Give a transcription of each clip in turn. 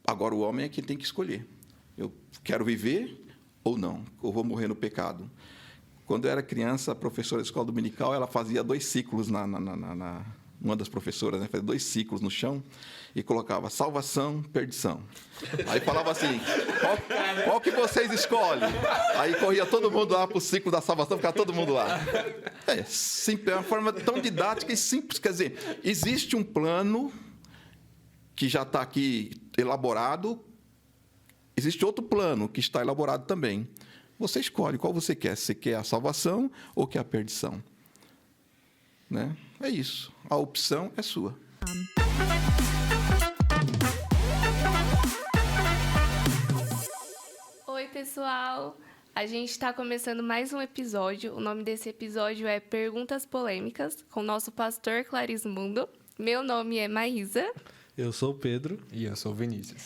Agora, o homem é quem tem que escolher. Eu quero viver ou não, ou vou morrer no pecado. Quando eu era criança, a professora da escola dominical, ela fazia 2 ciclos uma das professoras, né, fazia 2 ciclos no chão e colocava salvação, perdição. Aí falava assim, qual que vocês escolhem? Aí corria todo mundo lá para o ciclo da salvação, ficava todo mundo lá. Simples, é uma forma tão didática e simples. Quer dizer, existe um plano que já está aqui elaborado, existe outro plano que está elaborado também. Você escolhe qual você quer. Se quer a salvação ou quer a perdição. Né? É isso. A opção é sua. Oi, pessoal. A gente está começando mais um episódio. O nome desse episódio é Perguntas Polêmicas, com o nosso pastor Clarismundo. Meu nome é Maísa. Eu sou o Pedro. E eu sou o Vinícius.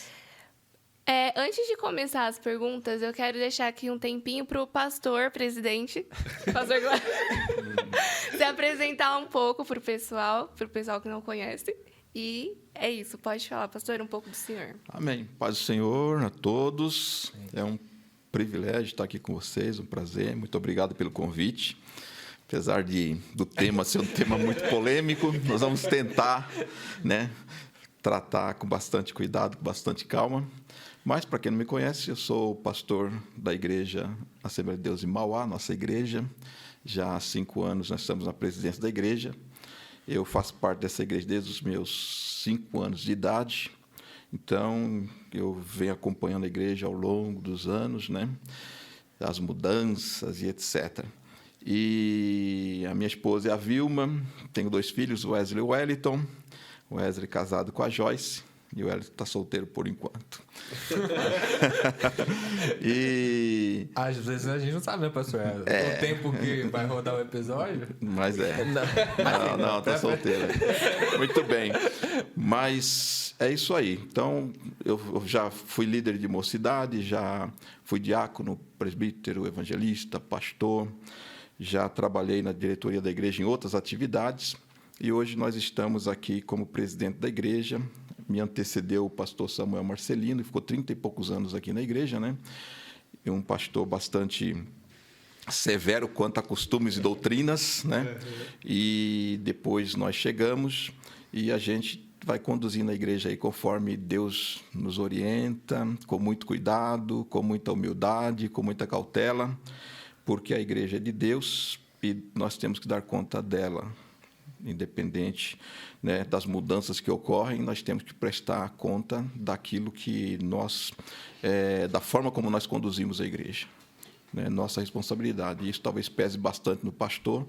Antes de começar as perguntas, eu quero deixar aqui um tempinho para o pastor presidente, pastor se apresentar um pouco para o pessoal que não conhece. E é isso, pode falar, pastor, um pouco do senhor. Amém. Paz do Senhor a todos. É um privilégio estar aqui com vocês, um prazer. Muito obrigado pelo convite. Apesar do tema ser um tema muito polêmico, nós vamos tentar, né, tratar com bastante cuidado, com bastante calma. Mas, para quem não me conhece, eu sou pastor da Igreja Assembleia de Deus em Mauá, nossa igreja. Já há 5 anos nós estamos na presidência da igreja. Eu faço parte dessa igreja desde os meus 5 anos de idade. Então, eu venho acompanhando a igreja ao longo dos anos, né? As mudanças e etc. E a minha esposa é a Vilma, tenho 2 filhos, o Wesley e o Wellington. O Wesley casado com a Joyce. E o Wellington está solteiro por enquanto. Às vezes a gente não sabe, né, pastor? O tempo que vai rodar o episódio. Mas Não, está solteiro. Muito bem. Mas é isso aí. Então, eu já fui líder de mocidade, já fui diácono, presbítero, evangelista, pastor. Já trabalhei na diretoria da igreja em outras atividades. E hoje nós estamos aqui como presidente da igreja. Me antecedeu o pastor Samuel Marcelino, ficou 30 e poucos anos aqui na igreja, né? E um pastor bastante severo quanto a costumes e doutrinas, né? E depois nós chegamos e a gente vai conduzindo a igreja aí conforme Deus nos orienta, com muito cuidado, com muita humildade, com muita cautela, porque a igreja é de Deus e nós temos que dar conta dela. Independente, né, das mudanças que ocorrem, nós temos que prestar conta daquilo que da forma como nós conduzimos a igreja, né, nossa responsabilidade. E isso talvez pese bastante no pastor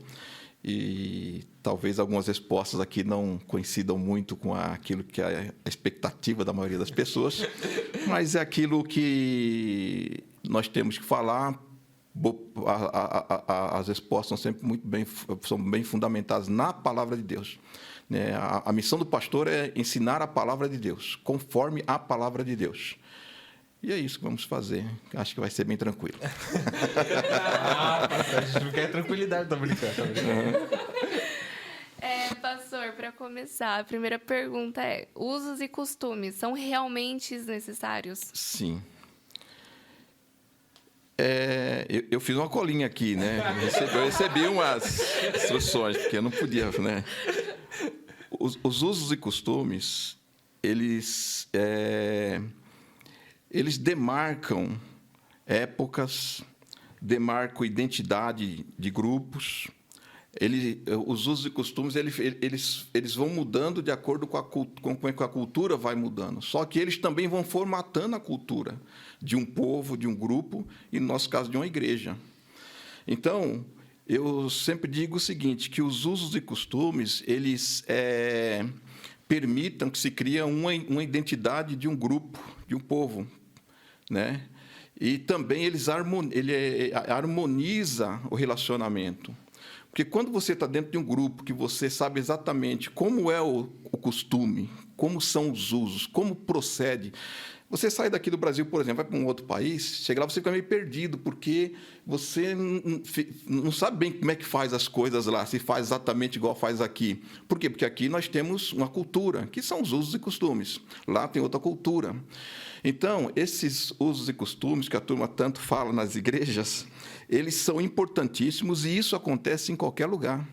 e talvez algumas respostas aqui não coincidam muito com aquilo que é a expectativa da maioria das pessoas, mas é aquilo que nós temos que falar. As respostas são bem fundamentadas na palavra de Deus. A missão do pastor é ensinar a palavra de Deus, conforme a palavra de Deus. E é isso que vamos fazer. Acho que vai ser bem tranquilo. A gente não quer tranquilidade, tá brincando. Pastor, para começar, a primeira pergunta é: usos e costumes são realmente necessários? Sim. Eu fiz uma colinha aqui, né? Eu recebi umas instruções, porque eu não podia, né? Os usos e costumes, eles demarcam épocas, demarcam identidade de grupos. Os usos e costumes eles vão mudando de acordo com a cultura vai mudando. Só que eles também vão formatando a cultura de um povo, de um grupo, e, no nosso caso, de uma igreja. Então, eu sempre digo o seguinte, que os usos e costumes, eles permitam que se crie uma identidade de um grupo, de um povo, né? E também ele harmoniza o relacionamento. Porque quando você está dentro de um grupo que você sabe exatamente como é o costume, como são os usos, como procede. Você sai daqui do Brasil, por exemplo, vai para um outro país, chega lá, você fica meio perdido, porque você não sabe bem como é que faz as coisas lá, se faz exatamente igual faz aqui. Por quê? Porque aqui nós temos uma cultura, que são os usos e costumes. Lá tem outra cultura. Então, esses usos e costumes que a turma tanto fala nas igrejas, eles são importantíssimos e isso acontece em qualquer lugar.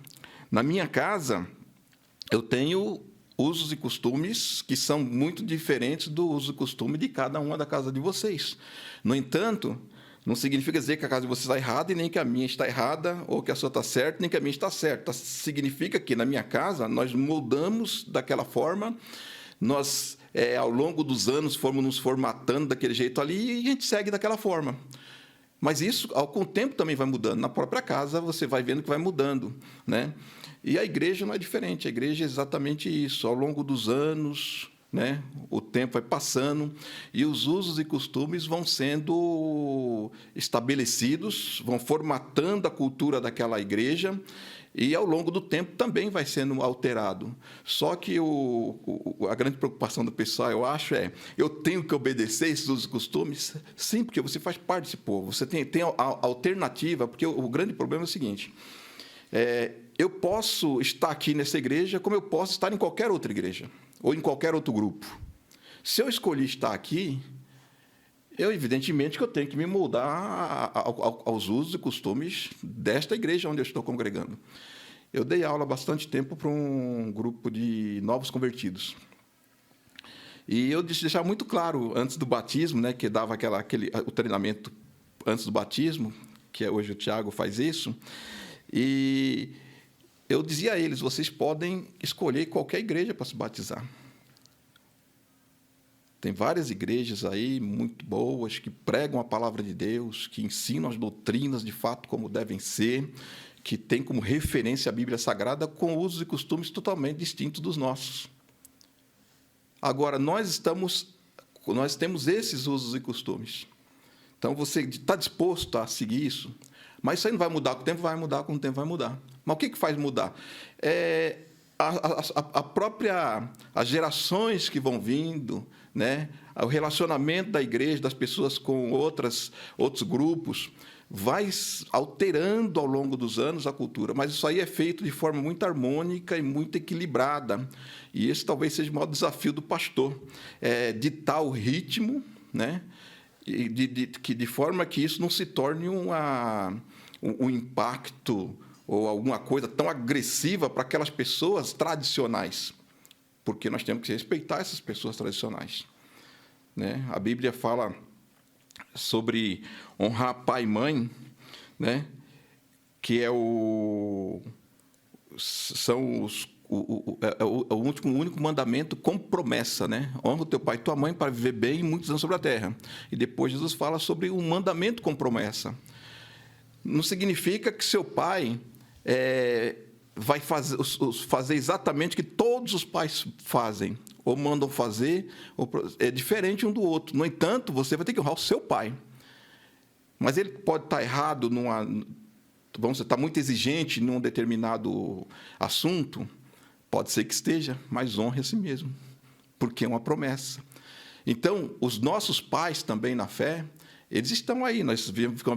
Na minha casa, eu tenho usos e costumes que são muito diferentes do uso e costume de cada uma da casa de vocês. No entanto, não significa dizer que a casa de vocês está errada e nem que a minha está errada, ou que a sua está certa, nem que a minha está certa. Significa que, na minha casa, nós moldamos daquela forma, nós, ao longo dos anos, fomos nos formatando daquele jeito ali e a gente segue daquela forma. Mas isso, com o tempo, também vai mudando. Na própria casa, você vai vendo que vai mudando, né? E a igreja não é diferente. A igreja é exatamente isso. Ao longo dos anos, né, o tempo vai passando e os usos e costumes vão sendo estabelecidos, vão formatando a cultura daquela igreja e, ao longo do tempo, também vai sendo alterado. Só que a grande preocupação do pessoal, eu acho, eu tenho que obedecer esses usos e costumes? Sim, porque você faz parte desse povo. Você tem a alternativa, porque o grande problema é o seguinte... eu posso estar aqui nessa igreja como eu posso estar em qualquer outra igreja ou em qualquer outro grupo. Se eu escolhi estar aqui, evidentemente que eu tenho que me moldar aos usos e costumes desta igreja onde eu estou congregando. Eu dei aula há bastante tempo para um grupo de novos convertidos. E eu deixava muito claro, antes do batismo, né, que dava o treinamento antes do batismo, que hoje o Tiago faz isso, e eu dizia a eles, vocês podem escolher qualquer igreja para se batizar. Tem várias igrejas aí muito boas, que pregam a palavra de Deus, que ensinam as doutrinas de fato como devem ser, que têm como referência a Bíblia Sagrada com usos e costumes totalmente distintos dos nossos. Agora, nós temos esses usos e costumes. Então, você está disposto a seguir isso? Mas isso aí não vai mudar com o tempo, vai mudar com o tempo, vai mudar. Mas o que faz mudar? As gerações que vão vindo, né? O relacionamento da igreja, das pessoas com outros grupos, vai alterando ao longo dos anos a cultura. Mas isso aí é feito de forma muito harmônica e muito equilibrada. E esse talvez seja o maior desafio do pastor, ditar o ritmo, né? De forma que isso não se torne um impacto ou alguma coisa tão agressiva para aquelas pessoas tradicionais, porque nós temos que respeitar essas pessoas tradicionais, né? A Bíblia fala sobre honrar pai e mãe, né? Que é o único mandamento com promessa, né? Honra o teu pai e tua mãe para viver bem muitos anos sobre a terra. E depois Jesus fala sobre um mandamento com promessa. Não significa que seu pai vai fazer exatamente o que todos os pais fazem, ou mandam fazer, é diferente um do outro. No entanto, você vai ter que honrar o seu pai. Mas ele pode estar errado, vamos dizer, está muito exigente num determinado assunto, pode ser que esteja, mas honre a si mesmo, porque é uma promessa. Então, os nossos pais também na fé, eles estão aí. Nós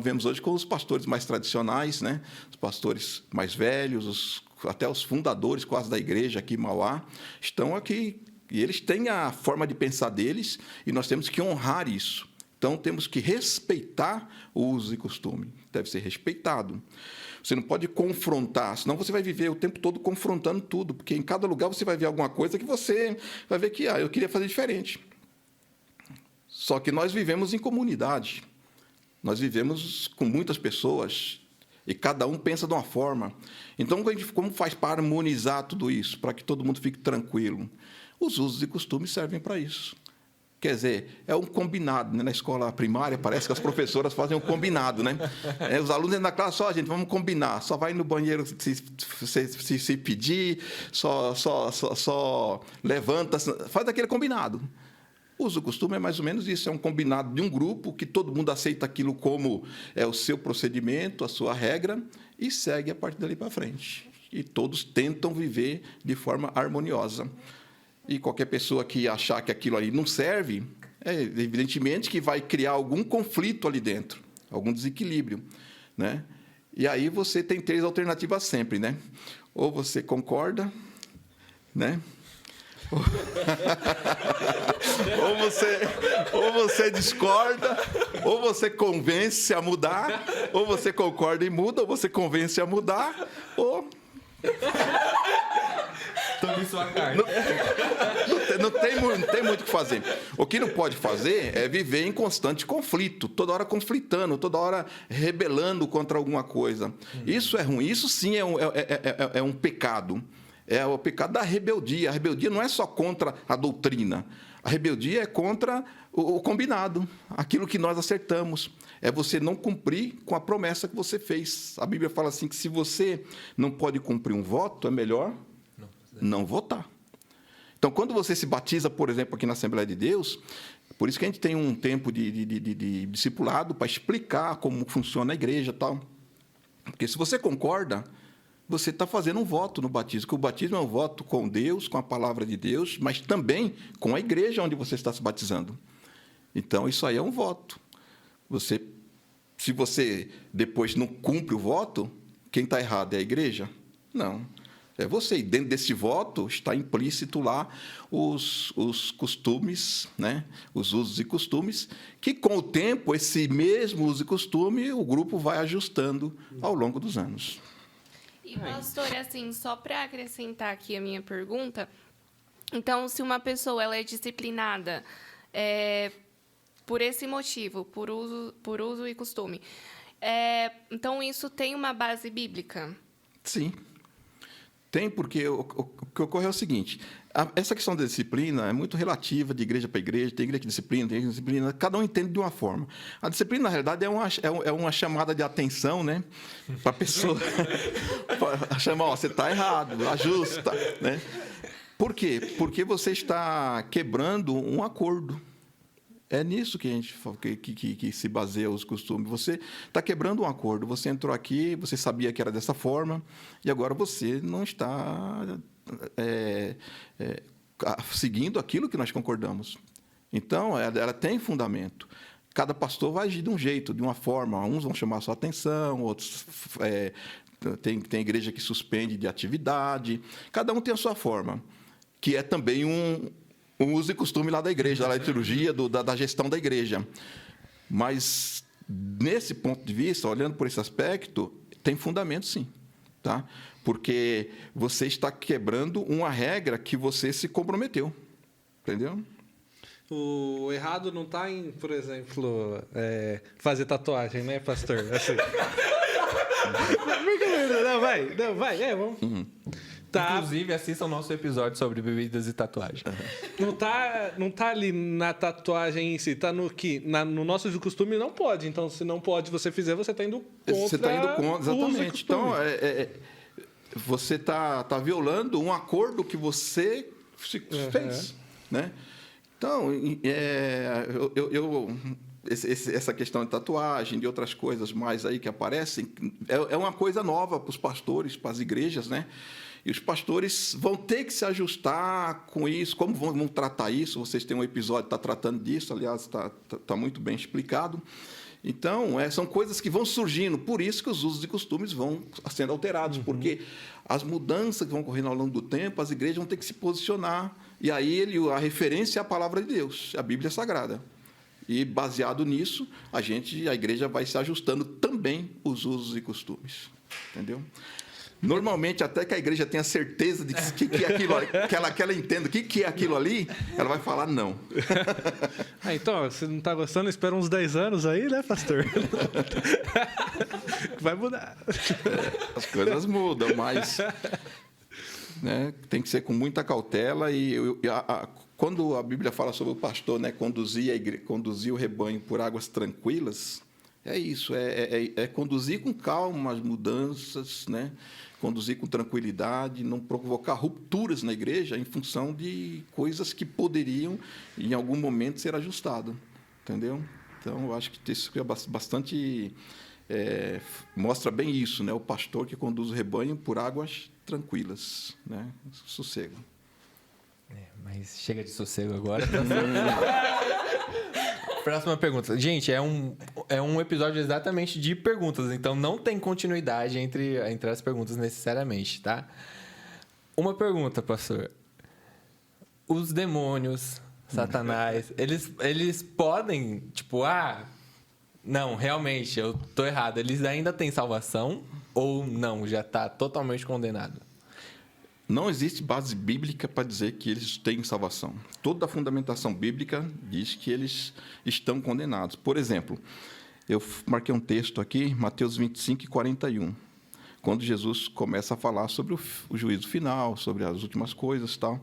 vemos hoje com os pastores mais tradicionais, né? Os pastores mais velhos, até os fundadores quase da igreja aqui em Mauá, estão aqui. E eles têm a forma de pensar deles e nós temos que honrar isso. Então, temos que respeitar o uso e costume. Deve ser respeitado. Você não pode confrontar, senão você vai viver o tempo todo confrontando tudo, porque em cada lugar você vai ver alguma coisa que você vai ver que eu queria fazer diferente. Só que nós vivemos em comunidade. Nós vivemos com muitas pessoas e cada um pensa de uma forma. Então, como faz para harmonizar tudo isso, para que todo mundo fique tranquilo? Os usos e costumes servem para isso. Quer dizer, é um combinado, né? Na escola primária, parece que as professoras fazem um combinado, né? Os alunos entram na classe, gente, vamos combinar. Só vai no banheiro se pedir, só levanta, faz aquele combinado. O uso e costume é mais ou menos isso, é um combinado de um grupo que todo mundo aceita aquilo como o seu procedimento, a sua regra, e segue a partir dali para frente. E todos tentam viver de forma harmoniosa. E qualquer pessoa que achar que aquilo ali não serve, evidentemente que vai criar algum conflito ali dentro, algum desequilíbrio, né? E aí você tem 3 alternativas sempre, né? Ou você concorda, né? ou você discorda, ou você convence a mudar, ou você concorda e muda, ou você convence a mudar, ou... Tome sua carne. Não tem muito o que fazer. O que não pode fazer é viver em constante conflito, toda hora conflitando, toda hora rebelando contra alguma coisa. Isso é ruim, isso sim é um pecado. É o pecado da rebeldia. A rebeldia não é só contra a doutrina. A rebeldia é contra o combinado, aquilo que nós acertamos. É você não cumprir com a promessa que você fez. A Bíblia fala assim que se você não pode cumprir um voto, é melhor não votar. Então, quando você se batiza, por exemplo, aqui na Assembleia de Deus, por isso que a gente tem um tempo de discipulado para explicar como funciona a igreja e tal. Porque se você concorda, você está fazendo um voto no batismo, porque o batismo é um voto com Deus, com a palavra de Deus, mas também com a igreja onde você está se batizando. Então, isso aí é um voto. Se você depois não cumpre o voto, quem está errado é a igreja? Não. É você. E dentro desse voto está implícito lá os costumes, né? Os usos e costumes, que com o tempo, esse mesmo uso e costume, o grupo vai ajustando ao longo dos anos. E, pastor, assim, só para acrescentar aqui a minha pergunta, então, se uma pessoa ela é disciplinada por esse motivo, por uso e costume, então isso tem uma base bíblica? Sim. Tem, porque o que ocorre é o seguinte, essa questão da disciplina é muito relativa de igreja para igreja, tem igreja que disciplina, tem igreja que disciplina, cada um entende de uma forma. A disciplina, na realidade, é uma chamada de atenção, né, para a pessoa, para chamar, você está errado, ajusta, né? Por quê? Porque você está quebrando um acordo. É nisso que a gente que se baseia os costumes. Você está quebrando um acordo. Você entrou aqui, você sabia que era dessa forma, e agora você não está seguindo aquilo que nós concordamos. Então, ela tem fundamento. Cada pastor vai agir de um jeito, de uma forma. Uns vão chamar a sua atenção, outros... tem igreja que suspende de atividade. Cada um tem a sua forma, que é também um uso e costume lá da igreja, da liturgia, da gestão da igreja. Mas, nesse ponto de vista, olhando por esse aspecto, tem fundamento, sim. Tá? Porque você está quebrando uma regra que você se comprometeu. Entendeu? O errado não está em, por exemplo, fazer tatuagem, né, pastor? Assim. Não, vai, vamos... Uhum. Tá. Inclusive, assistam o nosso episódio sobre bebidas e tatuagem. Não tá ali na tatuagem em si, tá no que no nosso uso e costume não pode. Então, se não pode você fizer, você está indo contra. Você está indo contra, exatamente. Então, você está violando um acordo que você fez, né? Então, essa questão de tatuagem, de outras coisas mais aí que aparecem, é uma coisa nova para os pastores, para as igrejas, né? E os pastores vão ter que se ajustar com isso. Como vão tratar isso? Vocês têm um episódio que está tratando disso, aliás, está muito bem explicado. Então, são coisas que vão surgindo. Por isso que os usos e costumes vão sendo alterados, porque as mudanças que vão ocorrendo ao longo do tempo, as igrejas vão ter que se posicionar. E aí a referência é a palavra de Deus, a Bíblia Sagrada. E, baseado nisso, a igreja vai se ajustando também os usos e costumes. Entendeu? Normalmente, até que a igreja tenha certeza de que é aquilo, que ela entenda o que é aquilo ali, ela vai falar não. Então, se não está gostando, espera uns 10 anos aí, né, pastor? Vai mudar. As coisas mudam, mas né, tem que ser com muita cautela. Quando a Bíblia fala sobre o pastor, né, conduzir o rebanho por águas tranquilas, é isso, é conduzir com calma as mudanças, né? Conduzir com tranquilidade, não provocar rupturas na igreja em função de coisas que poderiam, em algum momento, ser ajustado. Entendeu? Então, eu acho que isso é bastante... mostra bem isso, né? O pastor que conduz o rebanho por águas tranquilas, né? Sossego. Mas chega de sossego agora. Próxima pergunta. Gente, é um episódio exatamente de perguntas, então não tem continuidade entre as perguntas necessariamente, tá? Uma pergunta, pastor. Os demônios, Satanás, eles podem, tipo, não, realmente, eu tô errado. Eles ainda têm salvação ou não? Já tá totalmente condenado? Não existe base bíblica para dizer que eles têm salvação. Toda a fundamentação bíblica diz que eles estão condenados. Por exemplo, eu marquei um texto aqui, Mateus 25 e 41, quando Jesus começa a falar sobre o juízo final, sobre as últimas coisas e tal.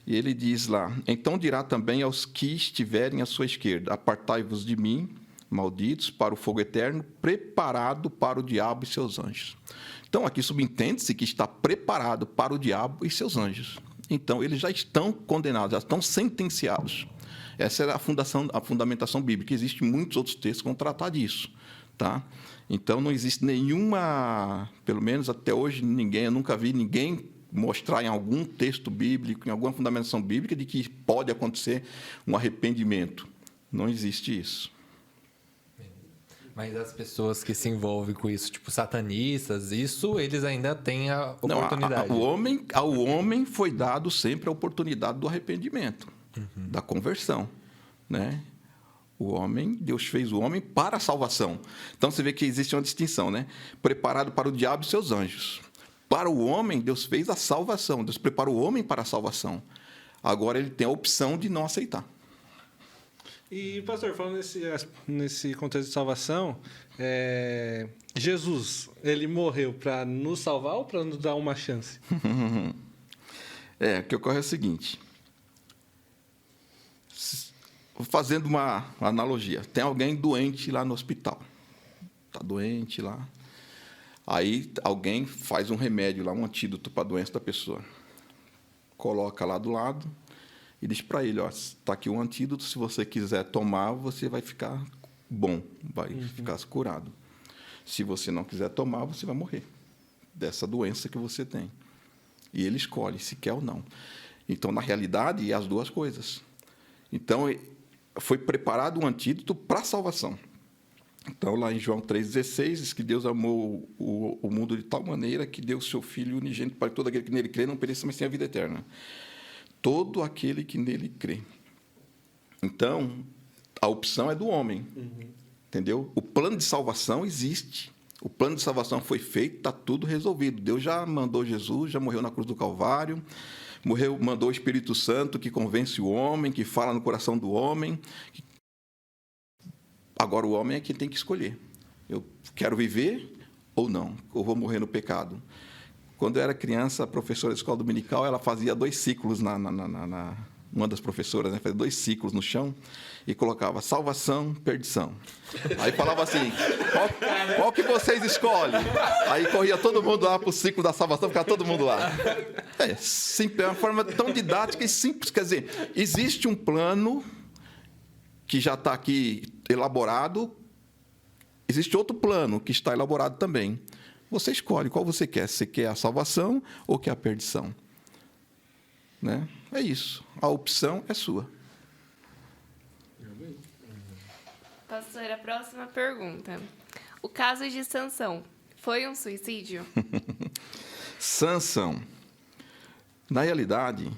E ele diz lá: então dirá também aos que estiverem à sua esquerda: apartai-vos de mim, malditos, para o fogo eterno, preparado para o diabo e seus anjos. Então, aqui subentende-se que está preparado para o diabo e seus anjos. Então, eles já estão condenados, já estão sentenciados. Essa é a fundamentação bíblica. Existem muitos outros textos que vão tratar disso. Tá? Então, não existe nenhuma, pelo menos até hoje, eu nunca vi ninguém mostrar em algum texto bíblico, em alguma fundamentação bíblica, de que pode acontecer um arrependimento. Não existe isso. Mas as pessoas que se envolvem com isso, tipo satanistas, isso eles ainda têm a oportunidade. Ao homem foi dado sempre a oportunidade do arrependimento, da conversão, né? Deus fez o homem para a salvação. Então você vê que existe uma distinção, né? Preparado para o diabo e seus anjos. Para o homem, Deus fez a salvação. Deus preparou o homem para a salvação. Agora ele tem a opção de não aceitar. E, pastor, falando nesse contexto de salvação, Jesus, ele morreu para nos salvar ou para nos dar uma chance? O que ocorre é o seguinte. Fazendo uma analogia, tem alguém doente lá no hospital. Está doente lá. Aí alguém faz um remédio lá, um antídoto para a doença da pessoa. Coloca lá do lado e diz para ele: está aqui um antídoto, se você quiser tomar, você vai ficar bom, vai ficar curado. Se você não quiser tomar, você vai morrer dessa doença que você tem. E ele escolhe se quer ou não. Então, na realidade, é as duas coisas. Então, foi preparado um antídoto para a salvação. Então, lá em João 3,16, diz que Deus amou o mundo de tal maneira que deu o seu Filho unigênito para todo aquele que nele crê, não pereça, mas tenha a vida eterna. Todo aquele que nele crê. Então, a opção é do homem. Entendeu? O plano de salvação existe. O plano de salvação foi feito, está tudo resolvido. Deus já mandou Jesus, já morreu na cruz do Calvário, mandou o Espírito Santo que convence o homem, que fala no coração do homem. Agora o homem é quem tem que escolher. Eu quero viver ou não, ou vou morrer no pecado. Quando eu era criança, a professora da escola dominical, ela fazia 2 ciclos uma das professoras, né, fazia 2 ciclos no chão e colocava salvação, perdição. Aí falava assim: qual que vocês escolhem? Aí corria todo mundo lá para o ciclo da salvação, ficava todo mundo lá. Simples, é uma forma tão didática e simples. Quer dizer, existe um plano que já está aqui elaborado, existe outro plano que está elaborado também. Você escolhe qual você quer. Você quer a salvação ou quer a perdição? Né? É isso. A opção é sua. Pastor, a próxima pergunta. O caso de Sansão foi um suicídio? Sansão. Na realidade,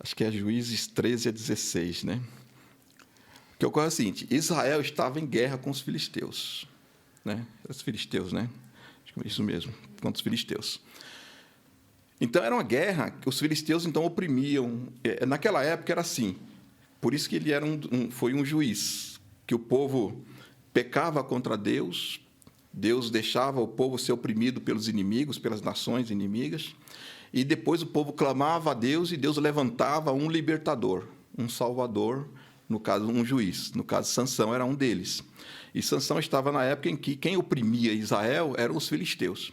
acho que é Juízes 13 a 16, né? O que ocorre é o seguinte: Israel estava em guerra com os filisteus. Né? Os filisteus, né? Isso mesmo, contra os filisteus. Então, era uma guerra que os filisteus, então, oprimiam. Naquela época, era assim. Por isso que ele era foi um juiz, que o povo pecava contra Deus, Deus deixava o povo ser oprimido pelos inimigos, pelas nações inimigas, e depois o povo clamava a Deus, e Deus levantava um libertador, um salvador, no caso, um juiz. No caso, Sansão era um deles. E Sansão estava na época em que quem oprimia Israel eram os filisteus.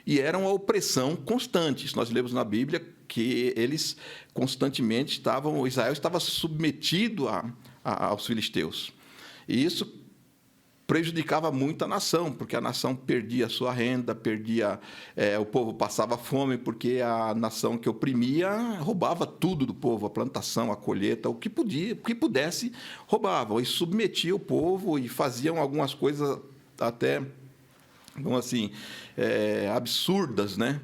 E era uma opressão constante. Nós lemos na Bíblia que eles constantemente Israel estava submetido aos filisteus. E isso prejudicava muito a nação, porque a nação perdia a sua renda, o povo passava fome, porque a nação que oprimia roubava tudo do povo, a plantação, a colheita, o que pudesse, roubavam, e submetia o povo e faziam algumas coisas até, vamos assim, absurdas, né?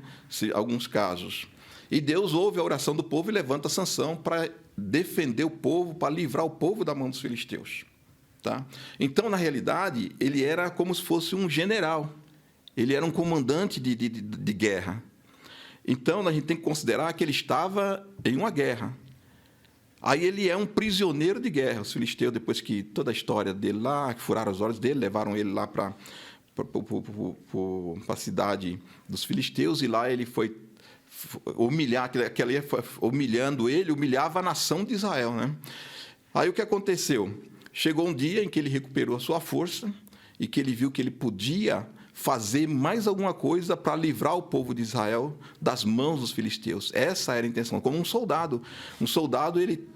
Alguns casos. E Deus ouve a oração do povo e levanta Sansão para defender o povo, para livrar o povo da mão dos filisteus. Tá? Então, na realidade, ele era como se fosse um general. Ele era um comandante de guerra. Então, a gente tem que considerar que ele estava em uma guerra. Aí ele é um prisioneiro de guerra. Os filisteus, depois que toda a história dele lá, que furaram os olhos dele, levaram ele lá para a cidade dos filisteus, e lá ele foi humilhar, aquele humilhando ele, humilhava a nação de Israel, né? Aí o que aconteceu? Chegou um dia em que ele recuperou a sua força e que ele viu que ele podia fazer mais alguma coisa para livrar o povo de Israel das mãos dos filisteus. Essa era a intenção. Como um soldado. Um soldado, ele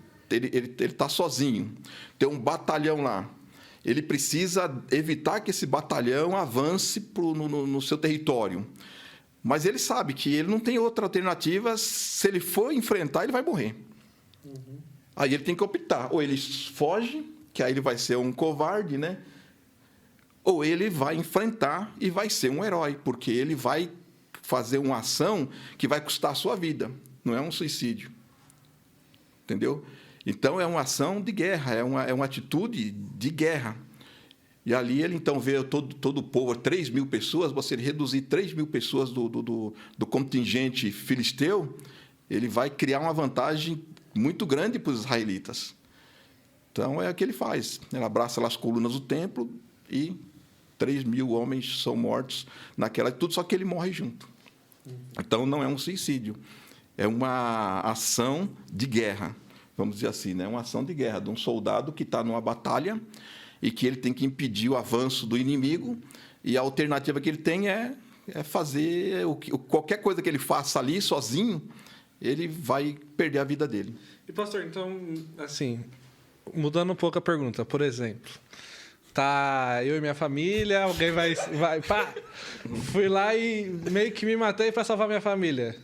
está sozinho. Tem um batalhão lá. Ele precisa evitar que esse batalhão avance no seu território. Mas ele sabe que ele não tem outra alternativa. Se ele for enfrentar, ele vai morrer. Aí ele tem que optar. Ou ele foge, que aí ele vai ser um covarde, né? Ou ele vai enfrentar e vai ser um herói, porque ele vai fazer uma ação que vai custar a sua vida. Não é um suicídio. Entendeu? Então, é uma ação de guerra, é uma atitude de guerra. E ali ele, então, vê todo o povo, 3.000 pessoas, você reduzir 3.000 pessoas do contingente filisteu, ele vai criar uma vantagem muito grande para os israelitas. Então, é o que ele faz. Ele abraça lá as colunas do templo e 3.000 homens são mortos naquela tudo, só que ele morre junto. Então, não é um suicídio. É uma ação de guerra, vamos dizer assim, né? Uma ação de guerra de um soldado que está numa batalha e que ele tem que impedir o avanço do inimigo, e a alternativa que ele tem é fazer qualquer coisa que ele faça ali sozinho, ele vai perder a vida dele. E, pastor, então, assim, mudando um pouco a pergunta, por exemplo, tá eu e minha família, alguém vai pá, fui lá e meio que me matei para salvar minha família.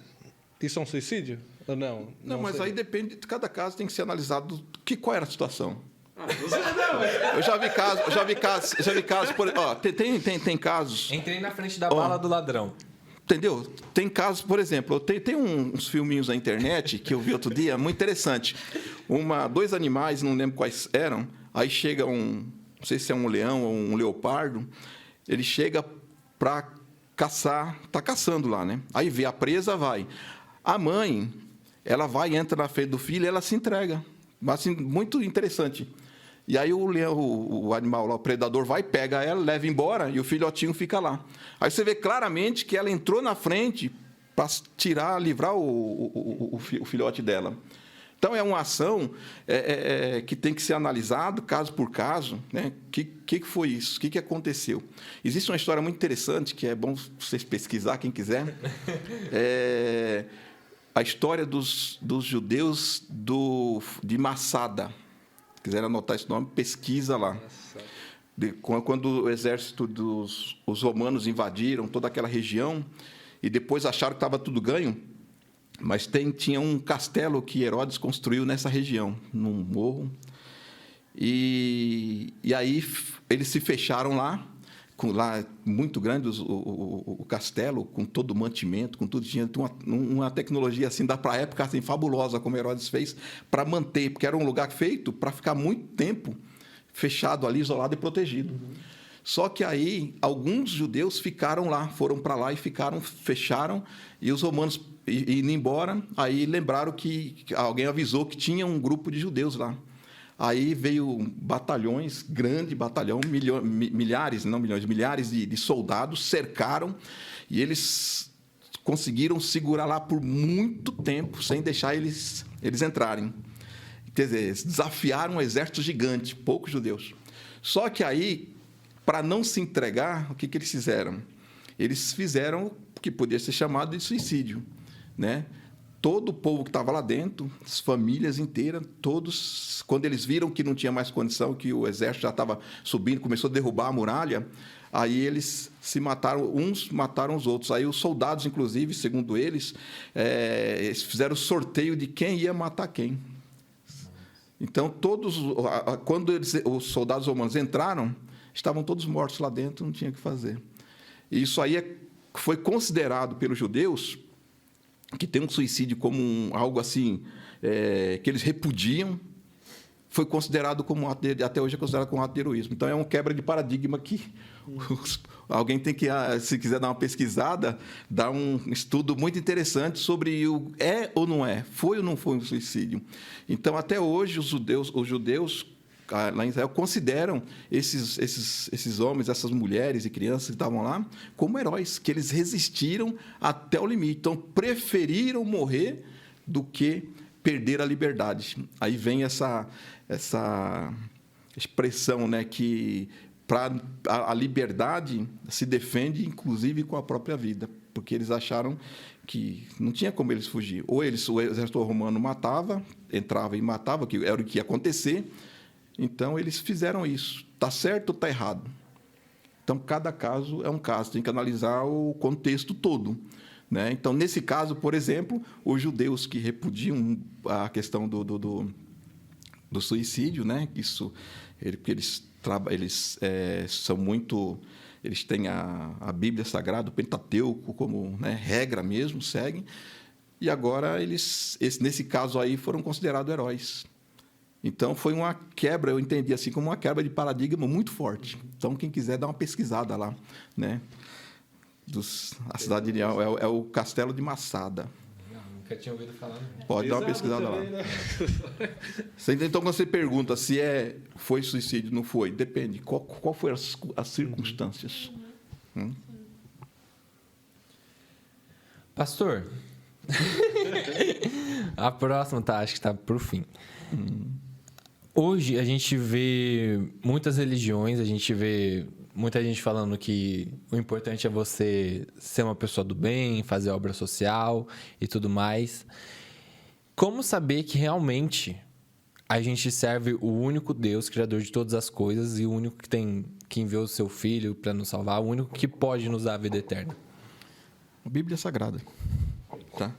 Isso é um suicídio ou não? Não, mas aí depende de cada caso, tem que ser analisado qual era a situação. Eu já vi casos, tem casos. Entrei na frente da bala do ladrão. Entendeu? Tem casos, por exemplo, tem uns filminhos na internet que eu vi outro dia, muito interessante. Dois animais, não lembro quais eram, aí chega não sei se é um leão ou um leopardo, ele chega para caçar, está caçando lá, né? Aí vê a presa, vai. A mãe, ela vai, entra na frente do filho e ela se entrega. Mas, assim, muito interessante. E aí o leão, o animal lá, o predador, vai, pega ela, leva embora e o filhotinho fica lá. Aí você vê claramente que ela entrou na frente para livrar o filhote dela. Então, é uma ação que tem que ser analisado caso por caso, né? Que foi isso? O que aconteceu? Existe uma história muito interessante, que é bom vocês pesquisar, quem quiser. A história dos judeus de Massada. Se quiser anotar esse nome, pesquisa lá. Quando o exército os romanos invadiram toda aquela região e depois acharam que estava tudo ganho, mas tinha um castelo que Herodes construiu nessa região, num morro. E aí eles se fecharam lá, muito grande o castelo, com todo o mantimento, com tudo. Tinha uma tecnologia assim, para a época assim, fabulosa, como Herodes fez, para manter, porque era um lugar feito para ficar muito tempo fechado ali, isolado e protegido. Só que aí alguns judeus ficaram lá, foram para lá e fecharam, e os romanos indo embora, aí lembraram que alguém avisou que tinha um grupo de judeus lá. Aí veio batalhões, grande batalhão, milhares, não milhões, milhares de soldados, cercaram, e eles conseguiram segurar lá por muito tempo, sem deixar eles entrarem. Quer dizer, desafiaram um exército gigante, poucos judeus. Só que aí, para não se entregar, o que eles fizeram? Eles fizeram o que podia ser chamado de suicídio, né? todo o povo que estava lá dentro, as famílias inteiras, todos, quando eles viram que não tinha mais condição, que o exército já estava subindo, começou a derrubar a muralha, aí eles se mataram, uns mataram os outros. Aí os soldados, inclusive, segundo eles fizeram sorteio de quem ia matar quem. Então, quando os soldados romanos entraram, estavam todos mortos lá dentro, não tinha o que fazer. E isso aí foi considerado pelos judeus, que tem um suicídio como algo assim, que eles repudiam, foi considerado como até hoje é considerado como um ato de heroísmo. Então, é uma quebra de paradigma que alguém tem que, se quiser dar uma pesquisada, dar um estudo muito interessante sobre o ou não foi ou não foi um suicídio. Então, até hoje, os judeus lá em Israel consideram esses homens, essas mulheres e crianças que estavam lá, como heróis, que eles resistiram até o limite. Então, preferiram morrer do que perder a liberdade. Aí vem essa expressão, né, que a liberdade se defende, inclusive, com a própria vida, porque eles acharam que não tinha como eles fugir. Ou o exército romano entrava e matava, que era o que ia acontecer. Então, eles fizeram isso. Está certo ou está errado? Então, cada caso é um caso, tem que analisar o contexto todo, né? Então, nesse caso, por exemplo, os judeus que repudiam a questão do suicídio, né? Porque eles são muito... Eles têm a Bíblia Sagrada, o Pentateuco, como, né, regra mesmo, seguem. E agora, nesse caso aí, foram considerados heróis. Então, foi uma quebra, eu entendi assim, como uma quebra de paradigma muito forte. Então, quem quiser, dá uma pesquisada lá, né? A cidade de Leão é o Castelo de Massada. Nunca tinha ouvido falar. Pode dar uma pesquisada também, lá. Né? Então, quando você pergunta se foi suicídio, não foi, depende. Qual foram as circunstâncias? Pastor, a próxima acho que está por fim. Hoje a gente vê muitas religiões, a gente vê muita gente falando que o importante é você ser uma pessoa do bem, fazer obra social e tudo mais. Como saber que realmente a gente serve o único Deus, Criador de todas as coisas, e o único que enviou o seu Filho para nos salvar, o único que pode nos dar a vida eterna? A Bíblia Sagrada. Tá?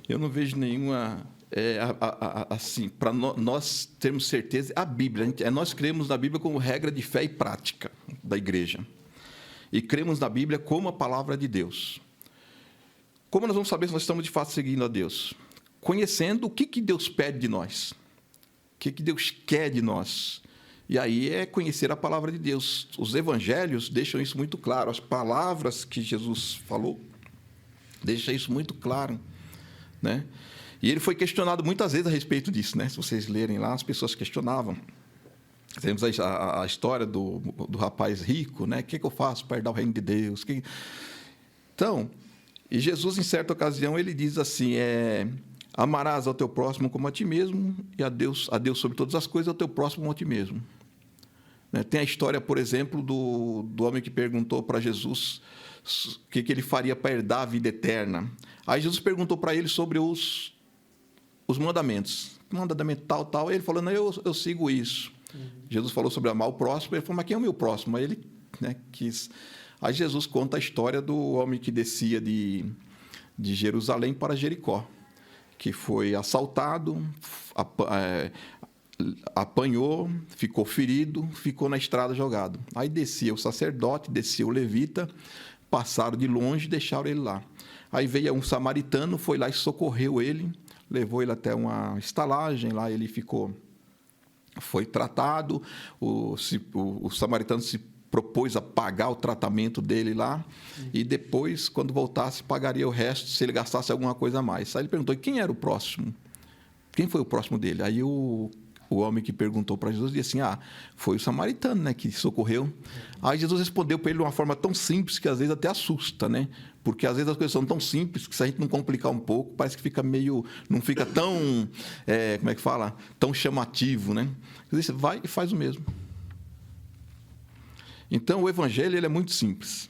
Eu não vejo nenhuma... assim, para nós termos certeza, a Bíblia, nós cremos na Bíblia como regra de fé e prática da igreja. E cremos na Bíblia como a palavra de Deus. Como nós vamos saber se nós estamos de fato seguindo a Deus? Conhecendo o que Deus pede de nós. O que Deus quer de nós. E aí é conhecer a palavra de Deus. Os evangelhos deixam isso muito claro. As palavras que Jesus falou deixam isso muito claro, né? E ele foi questionado muitas vezes a respeito disso, né? Se vocês lerem lá, as pessoas questionavam. Temos a história do rapaz rico, né? O que eu faço para herdar o reino de Deus? Então, e Jesus, em certa ocasião, ele diz assim, amarás ao teu próximo como a ti mesmo, e a Deus sobre todas as coisas, ao teu próximo como a ti mesmo. Né? Tem a história, por exemplo, do homem que perguntou para Jesus o que ele faria para herdar a vida eterna. Aí Jesus perguntou para ele sobre os mandamentos. Mandamento tal. Ele falou, não, eu sigo isso. Jesus falou sobre amar o próximo. Ele falou, mas quem é o meu próximo? Aí ele, né, quis. Aí Jesus conta a história do homem que descia de Jerusalém para Jericó, que foi assaltado, apanhou, ficou ferido, ficou na estrada jogado. Aí descia o sacerdote, descia o levita, passaram de longe e deixaram ele lá. Aí veio um samaritano, foi lá e socorreu ele, levou ele até uma estalagem, lá ele foi tratado, o samaritano se propôs a pagar o tratamento dele lá, e depois, quando voltasse, pagaria o resto, se ele gastasse alguma coisa a mais. Aí ele perguntou, quem era o próximo? Quem foi o próximo dele? Aí o homem que perguntou para Jesus disse assim, foi o samaritano, né, que socorreu. Aí Jesus respondeu para ele de uma forma tão simples que às vezes até assusta, né? Porque às vezes as coisas são tão simples que se a gente não complicar um pouco, parece que fica não fica tão, como é que fala? Tão chamativo, né? Jesus disse, vai e faz o mesmo. Então, o evangelho ele é muito simples.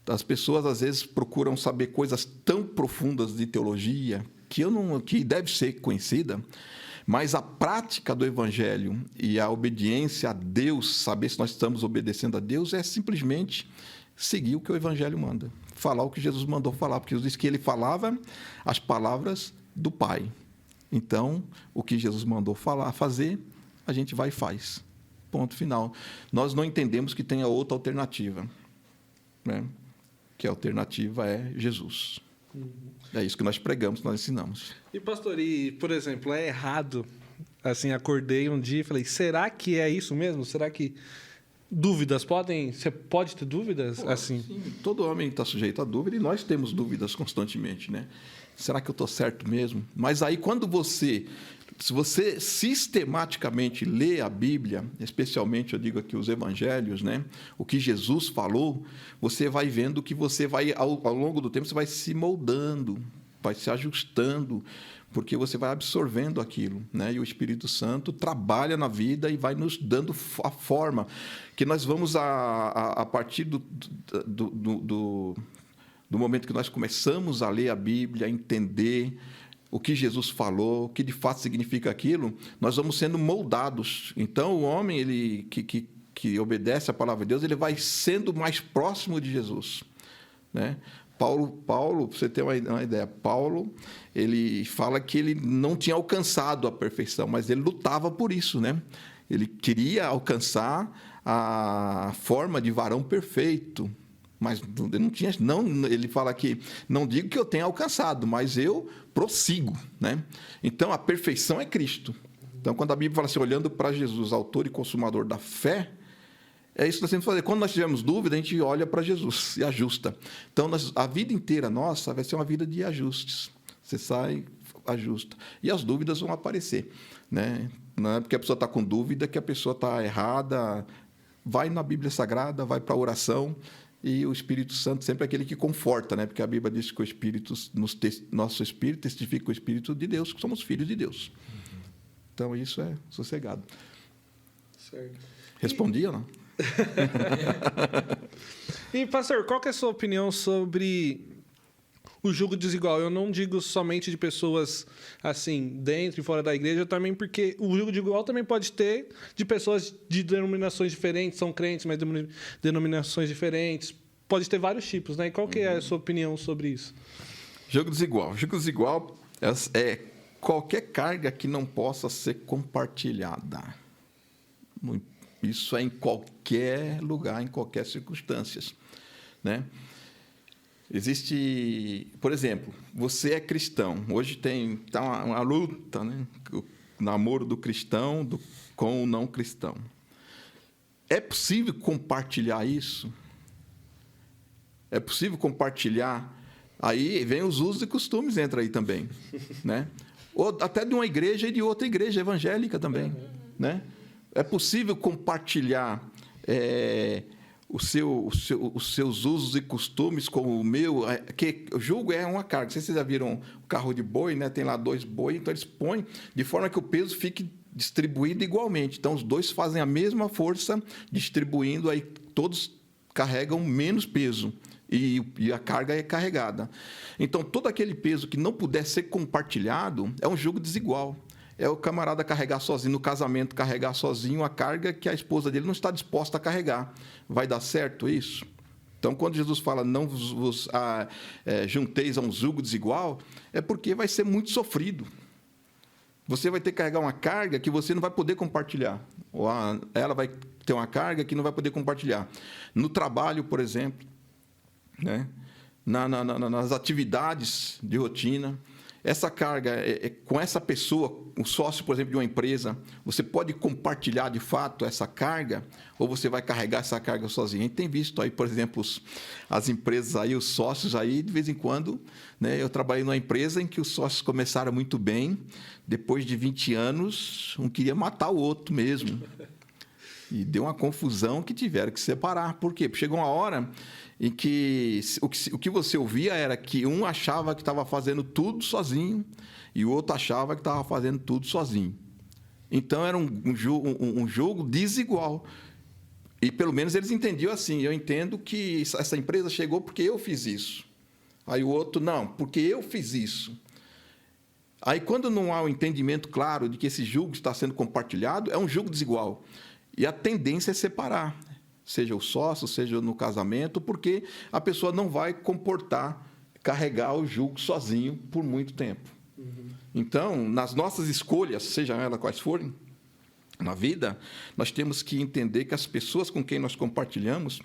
As pessoas, às vezes, procuram saber coisas tão profundas de teologia que deve ser conhecida, mas a prática do Evangelho e a obediência a Deus, saber se nós estamos obedecendo a Deus, é simplesmente seguir o que o Evangelho manda. Falar o que Jesus mandou falar, porque Jesus disse que ele falava as palavras do Pai. Então, o que Jesus mandou fazer, a gente vai e faz. Ponto final. Nós não entendemos que tenha outra alternativa, né? Que a alternativa é Jesus. É isso que nós pregamos, que nós ensinamos. E, pastor, por exemplo, é errado, assim, acordei um dia e falei, será que é isso mesmo? Será que dúvidas você pode ter dúvidas? Assim? Sim, todo homem está sujeito a dúvida e nós temos dúvidas constantemente, né? Será que eu estou certo mesmo? Mas aí, se você sistematicamente lê a Bíblia, especialmente, eu digo aqui, os evangelhos, né? O que Jesus falou, você vai vendo que você vai, ao longo do tempo, você vai se moldando, vai se ajustando, porque você vai absorvendo aquilo, né? E o Espírito Santo trabalha na vida e vai nos dando a forma que nós vamos, a partir do momento que nós começamos a ler a Bíblia, a entender o que Jesus falou, o que de fato significa aquilo, nós vamos sendo moldados. Então, o homem que obedece a palavra de Deus, ele vai sendo mais próximo de Jesus, né? Paulo, para você ter uma ideia, Paulo, ele fala que ele não tinha alcançado a perfeição, mas ele lutava por isso, né? Ele queria alcançar a forma de varão perfeito, mas ele não tinha. Ele fala que não digo que eu tenha alcançado, mas eu prossigo, né? Então, a perfeição é Cristo. Então, quando a Bíblia fala assim, olhando para Jesus, autor e consumador da fé, é isso que nós temos que fazer. Quando nós tivermos dúvida, a gente olha para Jesus e ajusta. Então, a vida inteira nossa vai ser uma vida de ajustes. Você sai, ajusta. E as dúvidas vão aparecer, né? Não é porque a pessoa está com dúvida que a pessoa está errada. Vai na Bíblia Sagrada, vai para a oração, e o Espírito Santo sempre é aquele que conforta, né? Porque a Bíblia diz que o Espírito, nosso Espírito testifica o Espírito de Deus, que somos filhos de Deus. Então, isso é sossegado. Certo. Respondi ou não? E, pastor, qual que é a sua opinião sobre o julgo desigual? Eu não digo somente de pessoas assim, dentro e fora da igreja, também porque o julgo desigual também pode ter de pessoas de denominações diferentes, são crentes, mas de denominações diferentes. Pode ter vários tipos, né? E qual que é a sua opinião sobre isso? Julgo desigual. Julgo desigual é qualquer carga que não possa ser compartilhada. Isso é em qualquer lugar, em qualquer circunstância, né? Existe, por exemplo, você é cristão. Hoje tá uma luta, né? O namoro do cristão com o não cristão. É possível compartilhar isso? É possível compartilhar? Aí vem os usos e costumes, entra aí também, né? Ou até de uma igreja e de outra igreja evangélica também, né? É possível compartilhar os seus usos e costumes com o meu? Que o jugo é uma carga. Vocês já viram o carro de boi, né? Tem lá 2 boi, então eles põem de forma que o peso fique distribuído igualmente. Então, os dois fazem a mesma força, distribuindo, aí todos carregam menos peso e a carga é carregada. Então, todo aquele peso que não puder ser compartilhado é um jugo desigual. É o camarada carregar sozinho, no casamento, carregar sozinho a carga que a esposa dele não está disposta a carregar. Vai dar certo isso? Então, quando Jesus fala, não vos junteis a um jugo desigual, é porque vai ser muito sofrido. Você vai ter que carregar uma carga que você não vai poder compartilhar. Ou ela vai ter uma carga que não vai poder compartilhar. No trabalho, por exemplo, né? Nas atividades de rotina, essa carga com essa pessoa, o sócio, por exemplo, de uma empresa, você pode compartilhar de fato essa carga ou você vai carregar essa carga sozinho? A gente tem visto aí, por exemplo, as empresas aí, os sócios aí, de vez em quando, né? Eu trabalhei numa empresa em que os sócios começaram muito bem, depois de 20 anos, um queria matar o outro mesmo. E deu uma confusão que tiveram que separar. Por quê? Porque chegou uma hora em que o que você ouvia era que um achava que estava fazendo tudo sozinho e o outro achava que estava fazendo tudo sozinho. Então, era um jogo desigual. E pelo menos eles entendiam assim, eu entendo que essa empresa chegou porque eu fiz isso. Aí o outro, não, porque eu fiz isso. Aí quando não há um entendimento claro de que esse jugo está sendo compartilhado, é um jugo desigual. E a tendência é separar, seja o sócio, seja no casamento, porque a pessoa não vai carregar o jugo sozinho por muito tempo. Então, nas nossas escolhas, sejam elas quais forem, na vida, nós temos que entender que as pessoas com quem nós compartilhamos,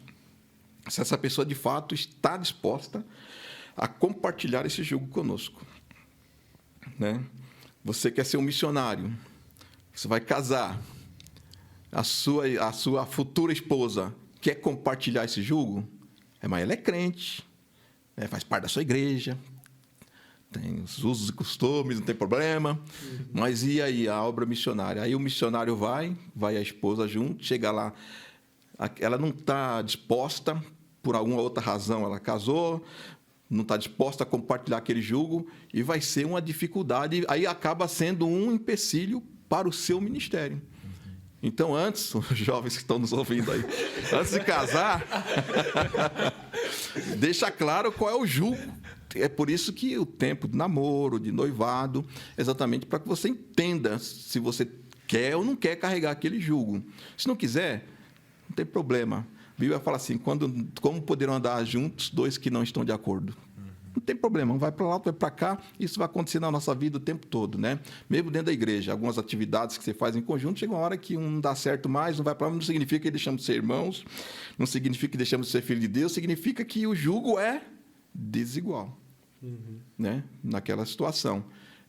se essa pessoa de fato está disposta a compartilhar esse jugo conosco. Né? Você quer ser um missionário, você vai casar, a sua futura esposa quer compartilhar esse jugo, mas ela é crente, faz parte da sua igreja, tem os usos e costumes, não tem problema. Mas e aí a obra missionária? Aí o missionário vai a esposa junto, chega lá, ela não está disposta, por alguma outra razão ela casou, não está disposta a compartilhar aquele jugo, e vai ser uma dificuldade, aí acaba sendo um empecilho para o seu ministério. Então, antes, os jovens que estão nos ouvindo aí, antes de casar, deixa claro qual é o jugo. É por isso que o tempo de namoro, de noivado, exatamente para que você entenda se você quer ou não quer carregar aquele jugo. Se não quiser, não tem problema. A Bíblia fala assim, como poderão andar juntos dois que não estão de acordo? Não tem problema, um vai para lá, outro vai para cá, isso vai acontecer na nossa vida o tempo todo, né? Mesmo dentro da igreja, algumas atividades que você faz em conjunto, chega uma hora que um dá certo mais, um vai para lá, não significa que deixamos de ser irmãos, não significa que deixamos de ser filho de Deus, significa que o jugo é desigual, né? Naquela situação.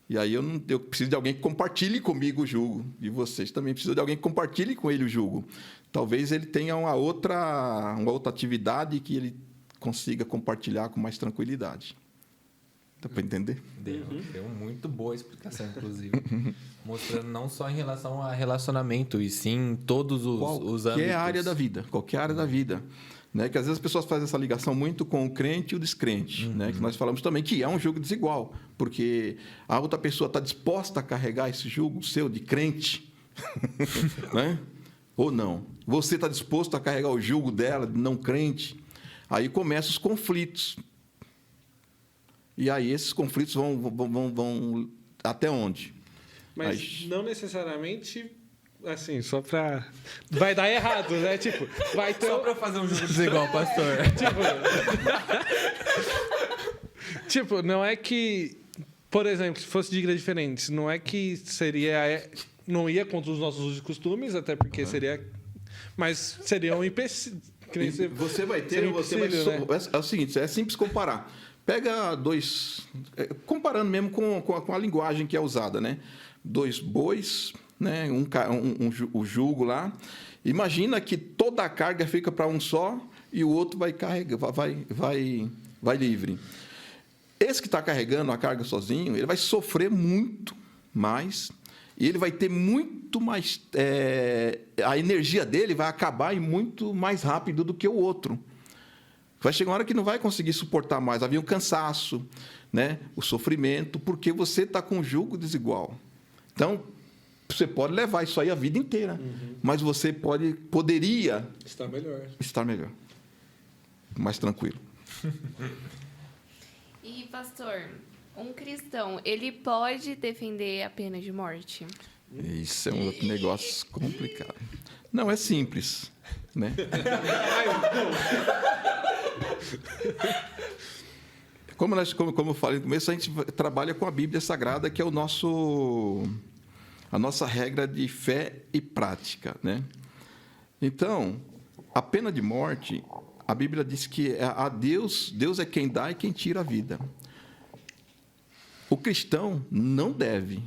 E aí eu preciso de alguém que compartilhe comigo o jugo, e vocês também precisam de alguém que compartilhe com ele o jugo. Talvez ele tenha uma outra atividade que ele consiga compartilhar com mais tranquilidade. Dá para entender? Deu muito boa explicação, inclusive. Mostrando não só em relação a relacionamento, e sim todos os âmbitos. Qualquer área da vida. Né? Que às vezes as pessoas fazem essa ligação muito com o crente e o descrente. Né? Que nós falamos também que é um jugo desigual, porque a outra pessoa está disposta a carregar esse jugo seu de crente, né? Ou não. Você está disposto a carregar o jugo dela de não crente? Aí começam os conflitos. E aí esses conflitos vão até onde? Mas não necessariamente, assim, só para... Vai dar errado, né? Tipo, vai ter... Só para fazer um jogo desigual, pastor. Tipo, não é que... Por exemplo, se fosse de igrejas diferentes, não é que seria... Não ia contra os nossos usos e costumes, até porque seria... Mas seria um empecilho. Você vai ter... Né? É o seguinte, é simples comparar. Pega dois... Comparando mesmo com a linguagem que é usada, né? Dois bois, né? O jugo lá. Imagina que toda a carga fica para um só e o outro vai livre. Esse que está carregando a carga sozinho, ele vai sofrer muito mais e ele vai ter muito mais... a energia dele vai acabar muito mais rápido do que o outro. Vai chegar uma hora que não vai conseguir suportar mais. Havia um cansaço, né? O sofrimento, porque você está com um jugo desigual. Então, você pode levar isso aí a vida inteira, mas você poderia estar melhor, mais tranquilo. E, pastor, um cristão, ele pode defender a pena de morte? Isso é um outro negócio complicado. Não, é simples, né? Como eu falei no começo, a gente trabalha com a Bíblia Sagrada, que é a nossa regra de fé e prática, né? Então, a pena de morte, a Bíblia diz que Deus é quem dá e quem tira a vida. O cristão não deve,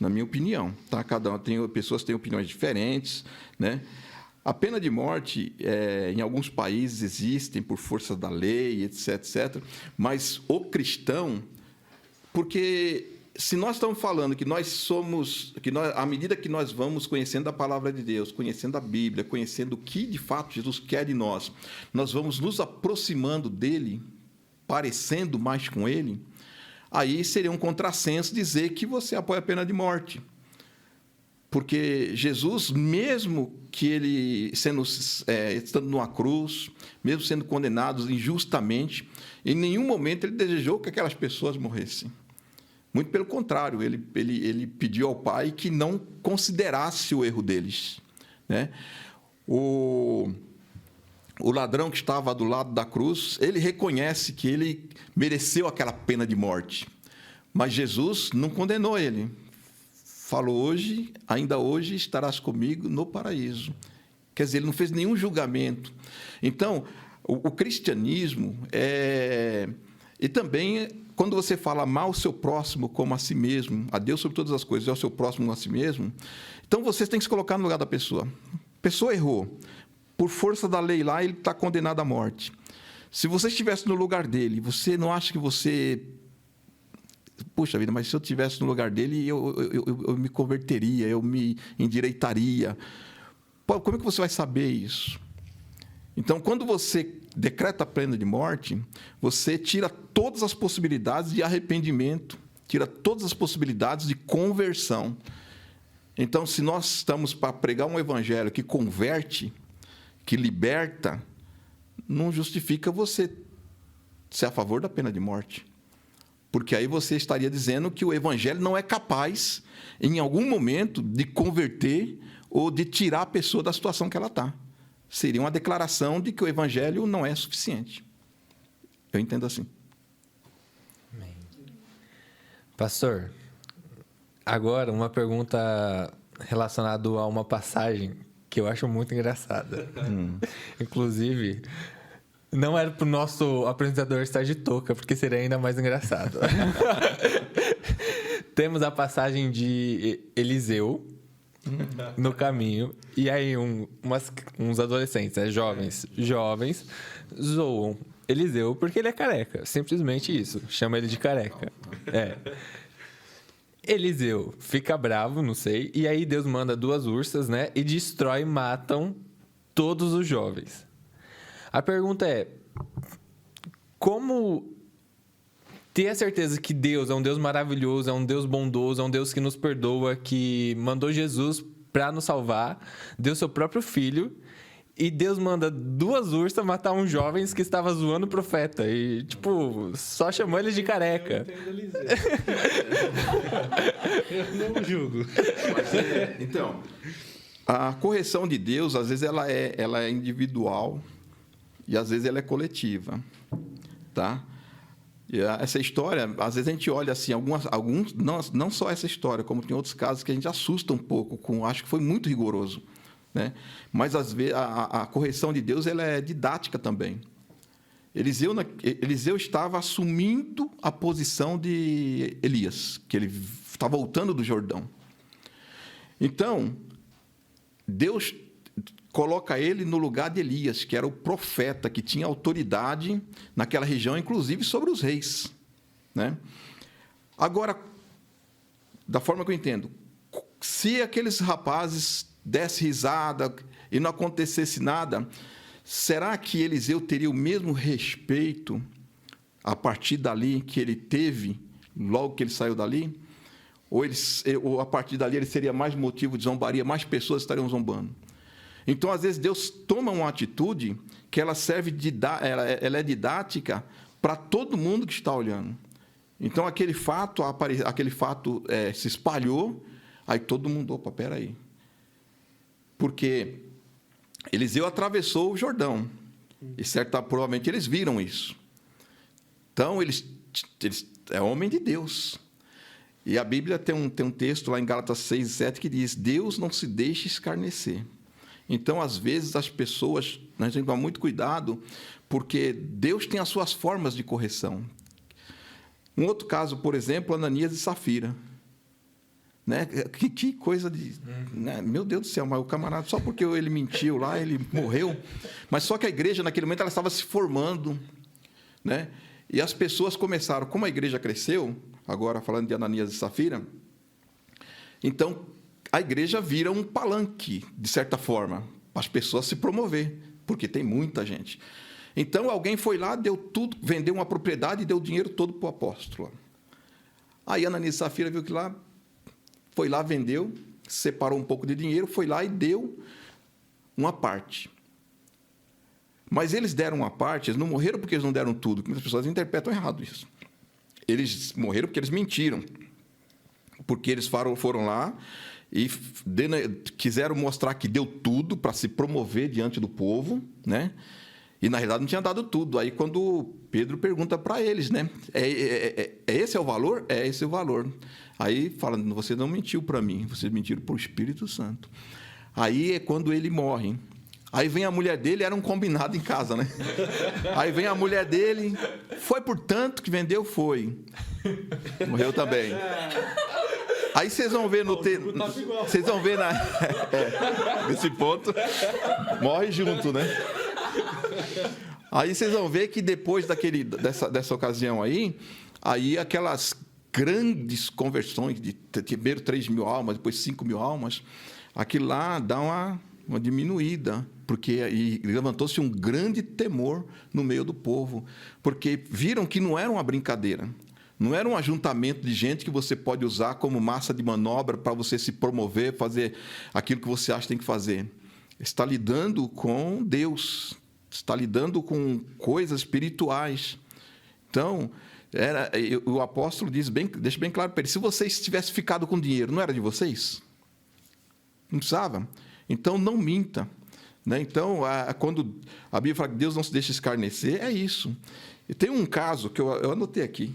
na minha opinião, tá? Pessoas têm opiniões diferentes, né? A pena de morte, em alguns países, existem por força da lei, etc. Mas o cristão... Porque se nós estamos falando que à medida que nós vamos conhecendo a palavra de Deus, conhecendo a Bíblia, conhecendo o que, de fato, Jesus quer de nós, nós vamos nos aproximando dele, parecendo mais com ele, aí seria um contrassenso dizer que você apoia a pena de morte. Porque Jesus, mesmo que ele estando numa cruz, mesmo sendo condenado injustamente, em nenhum momento ele desejou que aquelas pessoas morressem. Muito pelo contrário, ele pediu ao Pai que não considerasse o erro deles, né? O ladrão que estava do lado da cruz, ele reconhece que ele mereceu aquela pena de morte. Mas Jesus não condenou ele. Falou: ainda hoje estarás comigo no paraíso. Quer dizer, ele não fez nenhum julgamento. Então, o cristianismo e também, quando você fala amar o seu próximo como a si mesmo, a Deus sobre todas as coisas, e ao seu próximo como a si mesmo, então você tem que se colocar no lugar da pessoa. A pessoa errou. Por força da lei lá, ele está condenado à morte. Se você estivesse no lugar dele, você não acha que você... Puxa vida, mas se eu estivesse no lugar dele, eu me converteria, eu me endireitaria. Como é que você vai saber isso? Então, quando você decreta a pena de morte, você tira todas as possibilidades de arrependimento, tira todas as possibilidades de conversão. Então, se nós estamos para pregar um evangelho que converte, que liberta, não justifica você ser a favor da pena de morte. Porque aí você estaria dizendo que o evangelho não é capaz, em algum momento, de converter ou de tirar a pessoa da situação que ela está. Seria uma declaração de que o evangelho não é suficiente. Eu entendo assim. Amém. Pastor, agora uma pergunta relacionada a uma passagem que eu acho muito engraçada. Inclusive, não era para o nosso apresentador estar de touca, porque seria ainda mais engraçado. Temos a passagem de Eliseu no caminho, e aí uns adolescentes, né, jovens, zoam Eliseu porque ele é careca. Simplesmente isso. Chama ele de careca. Eliseu fica bravo, não sei, e aí Deus manda 2 ursas, né, e matam todos os jovens. A pergunta é: como ter a certeza que Deus é um Deus maravilhoso, é um Deus bondoso, é um Deus que nos perdoa, que mandou Jesus para nos salvar, deu seu próprio filho, e Deus manda 2 ursas matar uns jovens que estavam zoando o profeta. E, tipo, só chamou eles de careca. Eu entendo Eliseu. Eu não julgo. Então, a correção de Deus, às vezes, ela é individual e, às vezes, ela é coletiva. Tá? E essa história, às vezes, a gente olha assim, alguns não só essa história, como tem outros casos que a gente assusta um pouco, acho que foi muito rigoroso. Né? Mas, às vezes, a correção de Deus ela é didática também. Eliseu estava assumindo a posição de Elias, que ele está voltando do Jordão. Então, Deus coloca ele no lugar de Elias, que era o profeta, que tinha autoridade naquela região, inclusive sobre os reis. Né? Agora, da forma que eu entendo, se aqueles rapazes dessem risada e não acontecesse nada, será que Eliseu teria o mesmo respeito a partir dali que ele teve logo que ele saiu dali? Ou a partir dali ele seria mais motivo de zombaria, mais pessoas estariam zombando? Então, às vezes, Deus toma uma atitude que ela ela é didática para todo mundo que está olhando. Então, aquele fato se espalhou, aí todo mundo, opa, peraí. Porque Eliseu atravessou o Jordão, e provavelmente eles viram isso. Então, eles é homem de Deus. E a Bíblia tem um texto lá em Gálatas 6:7 que diz: Deus não se deixa escarnecer. Então, às vezes, as pessoas, nós temos que tomar muito cuidado, porque Deus tem as suas formas de correção. Um outro caso, por exemplo, Ananias e Safira. Né? Que coisa de... Né? Meu Deus do céu, mas o camarada, só porque ele mentiu lá, ele morreu. Mas só que a igreja, naquele momento, ela estava se formando. Né? E as pessoas começaram, como a igreja cresceu, agora falando de Ananias e Safira, então a igreja vira um palanque, de certa forma, para as pessoas se promover, porque tem muita gente. Então, alguém foi lá, deu tudo, vendeu uma propriedade e deu o dinheiro todo para o apóstolo. Aí, Ananias e Safira viu que lá, foi lá, vendeu, separou um pouco de dinheiro, foi lá e deu uma parte. Mas eles deram uma parte, eles não morreram porque eles não deram tudo, porque as pessoas interpretam errado isso. Eles morreram porque eles mentiram. Porque eles foram lá e quiseram mostrar que deu tudo para se promover diante do povo, né? E, na realidade, não tinha dado tudo. Aí, quando Pedro pergunta para eles, né? Esse é o valor? É esse o valor. Aí, fala, você não mentiu para mim, vocês mentiram para o Espírito Santo. Aí é quando ele morre. Aí vem a mulher dele, era um combinado em casa, né? Aí vem a mulher dele, foi por tanto que vendeu, foi. Morreu também. Aí vocês vão ver no texto. Vocês vão ver nesse ponto, morre junto, né? Aí vocês vão ver que depois dessa ocasião aí aquelas grandes conversões de primeiro 3.000 almas, depois 5.000 almas, aquilo lá dá uma diminuída, porque aí levantou-se um grande temor no meio do povo, porque viram que não era uma brincadeira, não era um ajuntamento de gente que você pode usar como massa de manobra para você se promover, fazer aquilo que você acha que tem que fazer. Está lidando com Deus, está lidando com coisas espirituais. Então, o apóstolo deixa bem claro para ele, se vocês tivessem ficado com dinheiro, não era de vocês? Não precisava? Então, não minta. Né? Então, quando a Bíblia fala que Deus não se deixa escarnecer, é isso. E tem um caso que eu anotei aqui.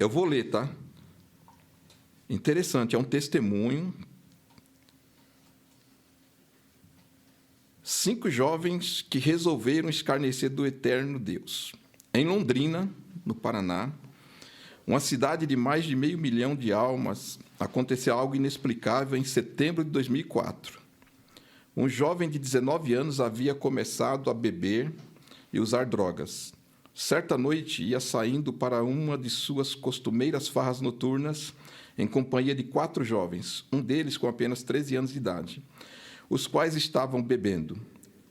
Eu vou ler, tá? Interessante, é um testemunho. 5 jovens que resolveram escarnecer do eterno Deus. Em Londrina, no Paraná, uma cidade de mais de 500 mil de almas, aconteceu algo inexplicável em setembro de 2004. Um jovem de 19 anos havia começado a beber e usar drogas. Certa noite, ia saindo para uma de suas costumeiras farras noturnas, em companhia de 4 jovens, um deles com apenas 13 anos de idade, os quais estavam bebendo.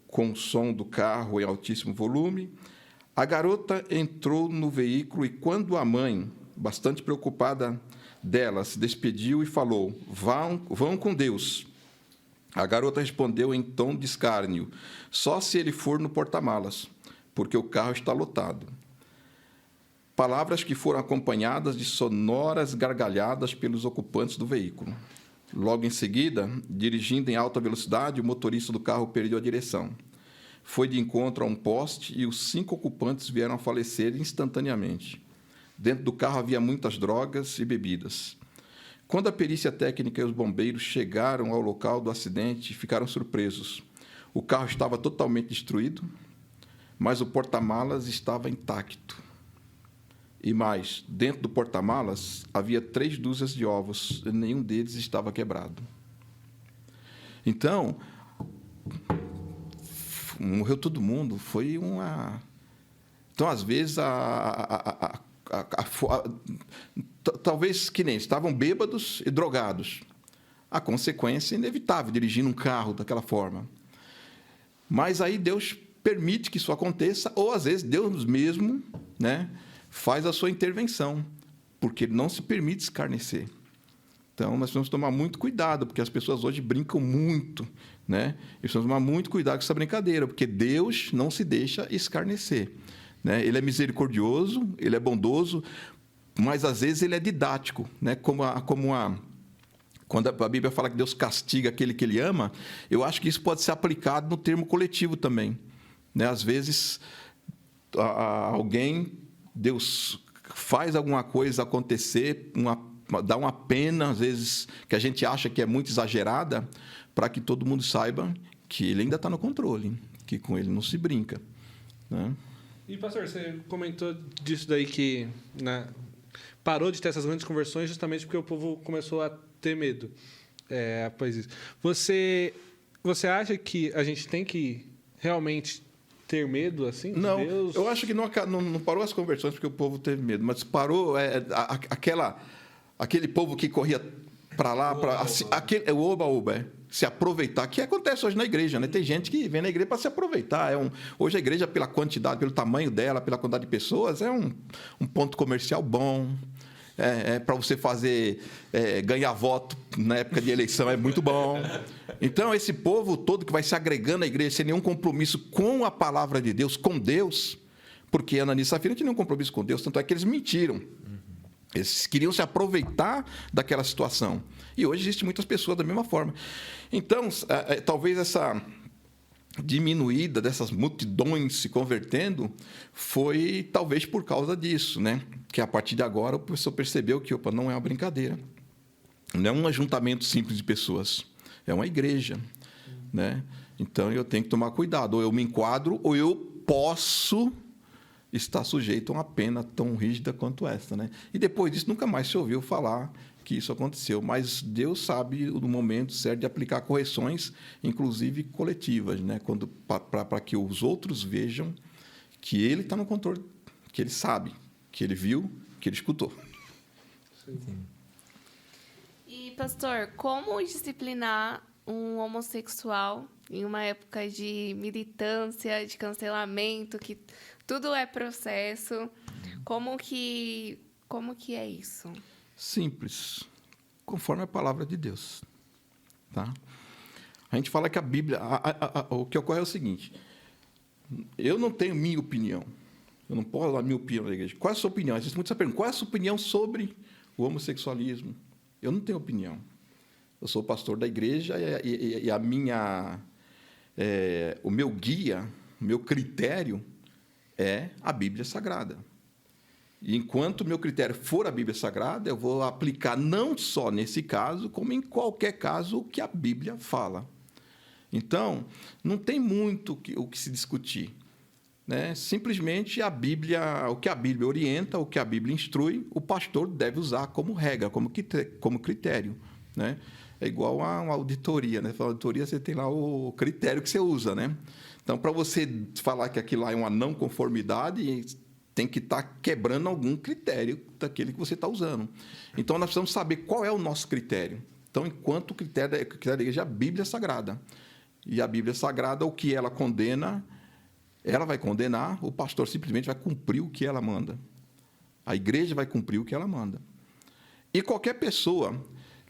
Com o som do carro em altíssimo volume, a garota entrou no veículo e, quando a mãe, bastante preocupada dela, se despediu e falou: vão com Deus. A garota respondeu em tom de escárnio: só se ele for no porta-malas, porque o carro está lotado. Palavras que foram acompanhadas de sonoras gargalhadas pelos ocupantes do veículo. Logo em seguida, dirigindo em alta velocidade, o motorista do carro perdeu a direção. Foi de encontro a um poste e os 5 ocupantes vieram a falecer instantaneamente. Dentro do carro havia muitas drogas e bebidas. Quando a perícia técnica e os bombeiros chegaram ao local do acidente, ficaram surpresos. O carro estava totalmente destruído, mas o porta-malas estava intacto. E mais, dentro do porta-malas havia 3 dúzias de ovos, e nenhum deles estava quebrado. Então, morreu todo mundo. Foi uma... Então, às vezes, talvez que nem estavam bêbados e drogados. A consequência é inevitável, dirigindo um carro daquela forma. Mas aí Deus permite que isso aconteça, ou às vezes Deus mesmo, né, faz a sua intervenção, porque Ele não se permite escarnecer. Então, nós precisamos tomar muito cuidado, porque as pessoas hoje brincam muito, né? E precisamos tomar muito cuidado com essa brincadeira, porque Deus não se deixa escarnecer. Né? Ele é misericordioso, Ele é bondoso, mas, às vezes, Ele é didático. Né? Quando a Bíblia fala que Deus castiga aquele que Ele ama, eu acho que isso pode ser aplicado no termo coletivo também. Né? Às vezes, Deus faz alguma coisa acontecer, dá uma pena, às vezes, que a gente acha que é muito exagerada, para que todo mundo saiba que Ele ainda está no controle, que com Ele não se brinca. Né? E, pastor, você comentou disso daí que parou de ter essas grandes conversões justamente porque o povo começou a ter medo após isso. Você acha que a gente tem que realmente ter medo assim de Deus? Eu acho que não parou as conversões porque o povo teve medo, mas parou aquele povo que corria para lá, o oba-oba, se aproveitar, que acontece hoje na igreja, né? Tem gente que vem na igreja para se aproveitar. Hoje a igreja, pela quantidade, pelo tamanho dela, pela quantidade de pessoas, é um ponto comercial bom, para você fazer ganhar voto na época de eleição, é muito bom. Então, esse povo todo que vai se agregando à igreja sem nenhum compromisso com a palavra de Deus, com Deus, porque Ananias e Safira não tinham nenhum compromisso com Deus, tanto é que eles mentiram. Eles queriam se aproveitar daquela situação. E hoje existem muitas pessoas da mesma forma. Então, talvez essa diminuída dessas multidões se convertendo foi talvez por causa disso, né? Que a partir de agora o professor percebeu que, opa, não é uma brincadeira. Não é um ajuntamento simples de pessoas. É uma igreja, né? Então, eu tenho que tomar cuidado. Ou eu me enquadro, ou eu posso estar sujeito a uma pena tão rígida quanto essa, né? E depois disso, nunca mais se ouviu falar que isso aconteceu. Mas Deus sabe o momento certo de aplicar correções, inclusive coletivas, né? Para que os outros vejam que Ele está no controle, que Ele sabe, que Ele viu, que Ele escutou. Sim. E, pastor, como disciplinar um homossexual em uma época de militância, de cancelamento, que tudo é processo? Como que é isso? Simples, conforme a palavra de Deus. Tá? A gente fala que a Bíblia... o que ocorre é o seguinte: eu não tenho minha opinião. Eu não posso dar minha opinião na igreja. Qual é a sua opinião? Existe muita pergunta. Qual é a sua opinião sobre o homossexualismo? Eu não tenho opinião. Eu sou pastor da igreja e a minha... o meu guia, o meu critério é a Bíblia Sagrada. E enquanto o meu critério for a Bíblia Sagrada, eu vou aplicar não só nesse caso, como em qualquer caso o que a Bíblia fala. Então, não tem muito o que se discutir, né? Simplesmente a Bíblia, o que a Bíblia orienta, o que a Bíblia instrui, o pastor deve usar como regra, como critério, né? É igual a uma auditoria, né? Na auditoria você tem lá o critério que você usa, né? Então, para você falar que aquilo lá é uma não conformidade, tem que estar quebrando algum critério daquele que você está usando. Então, nós precisamos saber qual é o nosso critério. Então, enquanto o critério da igreja é a Bíblia Sagrada. E a Bíblia Sagrada, o que ela condena, ela vai condenar, o pastor simplesmente vai cumprir o que ela manda. A igreja vai cumprir o que ela manda. E qualquer pessoa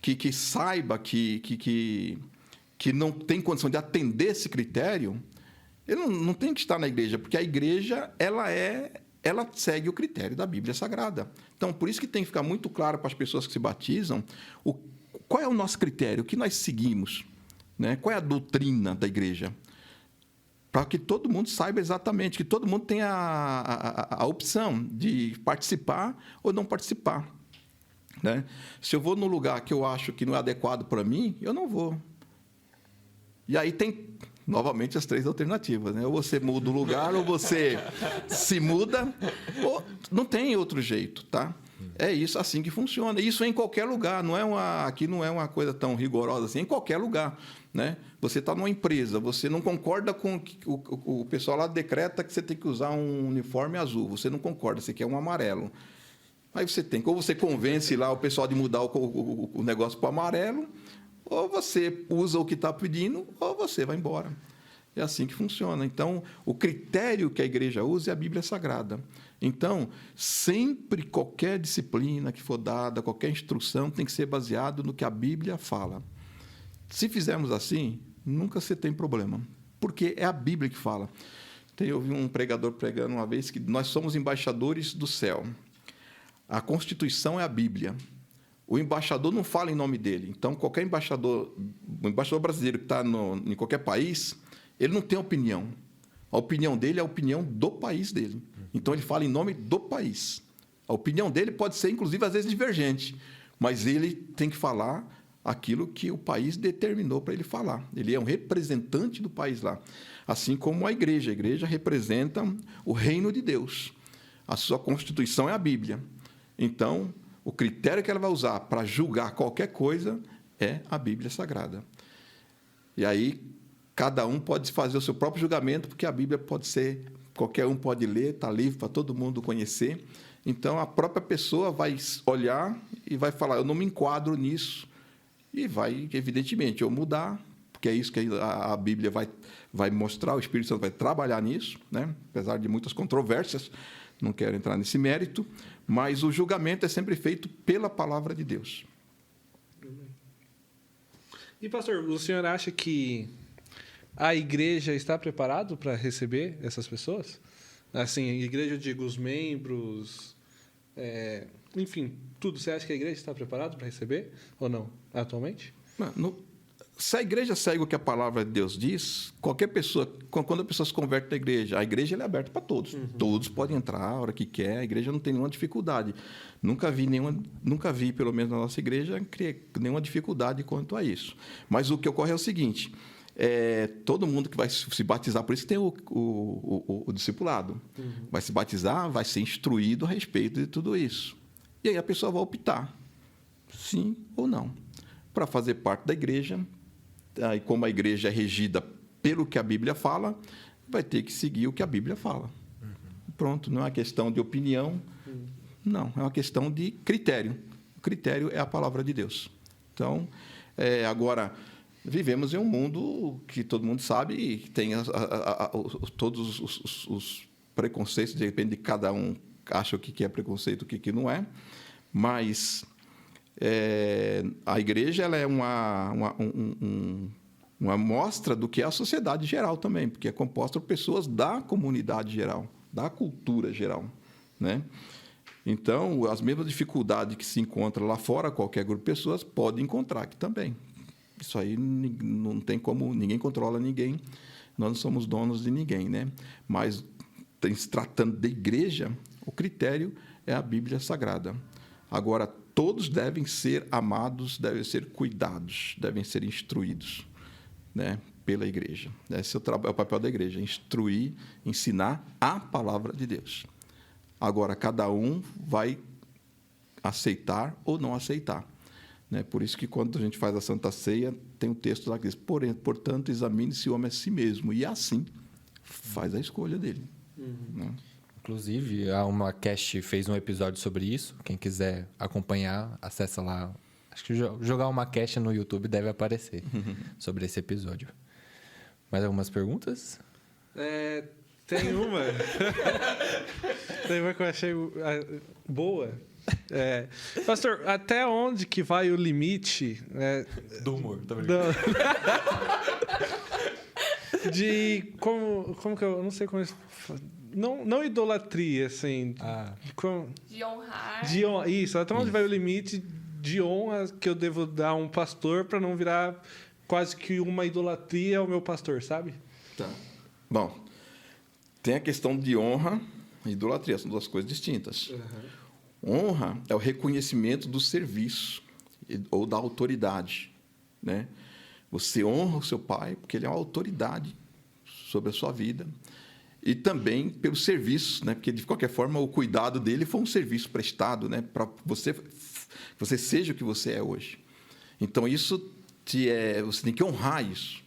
que saiba que não tem condição de atender esse critério, ele não tem que estar na igreja, porque a igreja ela segue o critério da Bíblia Sagrada. Então, por isso que tem que ficar muito claro para as pessoas que se batizam qual é o nosso critério, o que nós seguimos, né? Qual é a doutrina da igreja, para que todo mundo saiba exatamente, que todo mundo tenha a opção de participar ou não participar, né? Se eu vou num lugar que eu acho que não é adequado para mim, eu não vou. E aí tem, novamente, as 3 alternativas, né? Ou você muda o lugar, ou você se muda, ou não tem outro jeito, tá? É isso, assim que funciona. Isso é em qualquer lugar, aqui não é uma coisa tão rigorosa assim, é em qualquer lugar, né? Você está numa empresa, você não concorda com o pessoal lá decreta que você tem que usar um uniforme azul, você não concorda, você quer um amarelo. Aí ou você convence lá o pessoal de mudar o negócio para o amarelo, ou você usa o que está pedindo, ou você vai embora. É assim que funciona. Então, o critério que a igreja usa é a Bíblia Sagrada. Então, sempre qualquer disciplina que for dada, qualquer instrução, tem que ser baseado no que a Bíblia fala. Se fizermos assim, nunca você tem problema, porque é a Bíblia que fala. Eu ouvi um pregador pregando uma vez que nós somos embaixadores do céu. A Constituição é a Bíblia. O embaixador não fala em nome dele. Então, qualquer embaixador, o embaixador brasileiro que está em qualquer país, ele não tem opinião. A opinião dele é a opinião do país dele. Então, ele fala em nome do país. A opinião dele pode ser, inclusive, às vezes divergente, mas ele tem que falar aquilo que o país determinou para ele falar. Ele é um representante do país lá. Assim como a igreja. A igreja representa o reino de Deus. A sua Constituição é a Bíblia. Então, o critério que ela vai usar para julgar qualquer coisa é a Bíblia Sagrada. E aí, cada um pode fazer o seu próprio julgamento, porque a Bíblia pode ser, qualquer um pode ler, está livre para todo mundo conhecer. Então, a própria pessoa vai olhar e vai falar, eu não me enquadro nisso. E vai, evidentemente, ou mudar, porque é isso que a Bíblia vai mostrar, o Espírito Santo vai trabalhar nisso, né? Apesar de muitas controvérsias, não quero entrar nesse mérito, mas o julgamento é sempre feito pela palavra de Deus. E, pastor, o senhor acha que a igreja está preparada para receber essas pessoas? Assim, a igreja, eu digo, os membros, enfim, tudo. Você acha que a igreja está preparada para receber ou não, atualmente? Se a igreja segue o que a palavra de Deus diz, qualquer pessoa, quando a pessoa se converte na igreja, a igreja ela é aberta para todos. Todos podem entrar a hora que quer, a igreja não tem nenhuma dificuldade. Nunca vi, pelo menos na nossa igreja, nenhuma dificuldade quanto a isso. Mas o que ocorre é o seguinte: todo mundo que vai se batizar, por isso que tem o discipulado. Vai se batizar, vai ser instruído a respeito de tudo isso. E aí a pessoa vai optar, sim ou não, para fazer parte da igreja. E como a igreja é regida pelo que a Bíblia fala, vai ter que seguir o que a Bíblia fala. Pronto, não é uma questão de opinião, não, é uma questão de critério. O critério é a palavra de Deus. Então, agora, vivemos em um mundo que todo mundo sabe que tem todos os preconceitos, depende de cada um acha o que é preconceito, o que não é, mas a igreja ela é uma amostra do que é a sociedade geral também, porque é composta por pessoas da comunidade geral, da cultura geral, né? Então, as mesmas dificuldades que se encontra lá fora, qualquer grupo de pessoas pode encontrar aqui também. Isso aí não tem como, ninguém controla ninguém, nós não somos donos de ninguém, né? Mas, se tratando de igreja, o critério é a Bíblia Sagrada. Agora, todos devem ser amados, devem ser cuidados, devem ser instruídos, né, pela igreja. Esse é o papel da igreja, instruir, ensinar a palavra de Deus. Agora, cada um vai aceitar ou não aceitar, né? Por isso que, quando a gente faz a Santa Ceia, tem um texto lá que diz: portanto, examine-se o homem a si mesmo, e assim faz a escolha dele. Né? Inclusive, a UmaCast fez um episódio sobre isso. Quem quiser acompanhar, acessa lá. Acho que jogar UmaCast no YouTube deve aparecer sobre esse episódio. Mais algumas perguntas? Tem uma. Tem uma que eu achei boa. Pastor, até onde que vai o limite do humor, tá brincando? De como que eu não sei como não idolatria, assim. De honrar. Isso, até onde vai o limite de honra que eu devo dar a um pastor para não virar quase que uma idolatria ao meu pastor, sabe? Tá. Bom, tem a questão de honra e idolatria, são duas coisas distintas. Honra é o reconhecimento do serviço ou da autoridade, né? Você honra o seu pai porque ele é uma autoridade sobre a sua vida. E também pelo serviço, né? Porque, de qualquer forma, o cuidado dele foi um serviço prestado, né? Para você seja o que você é hoje. Então, você tem que honrar isso.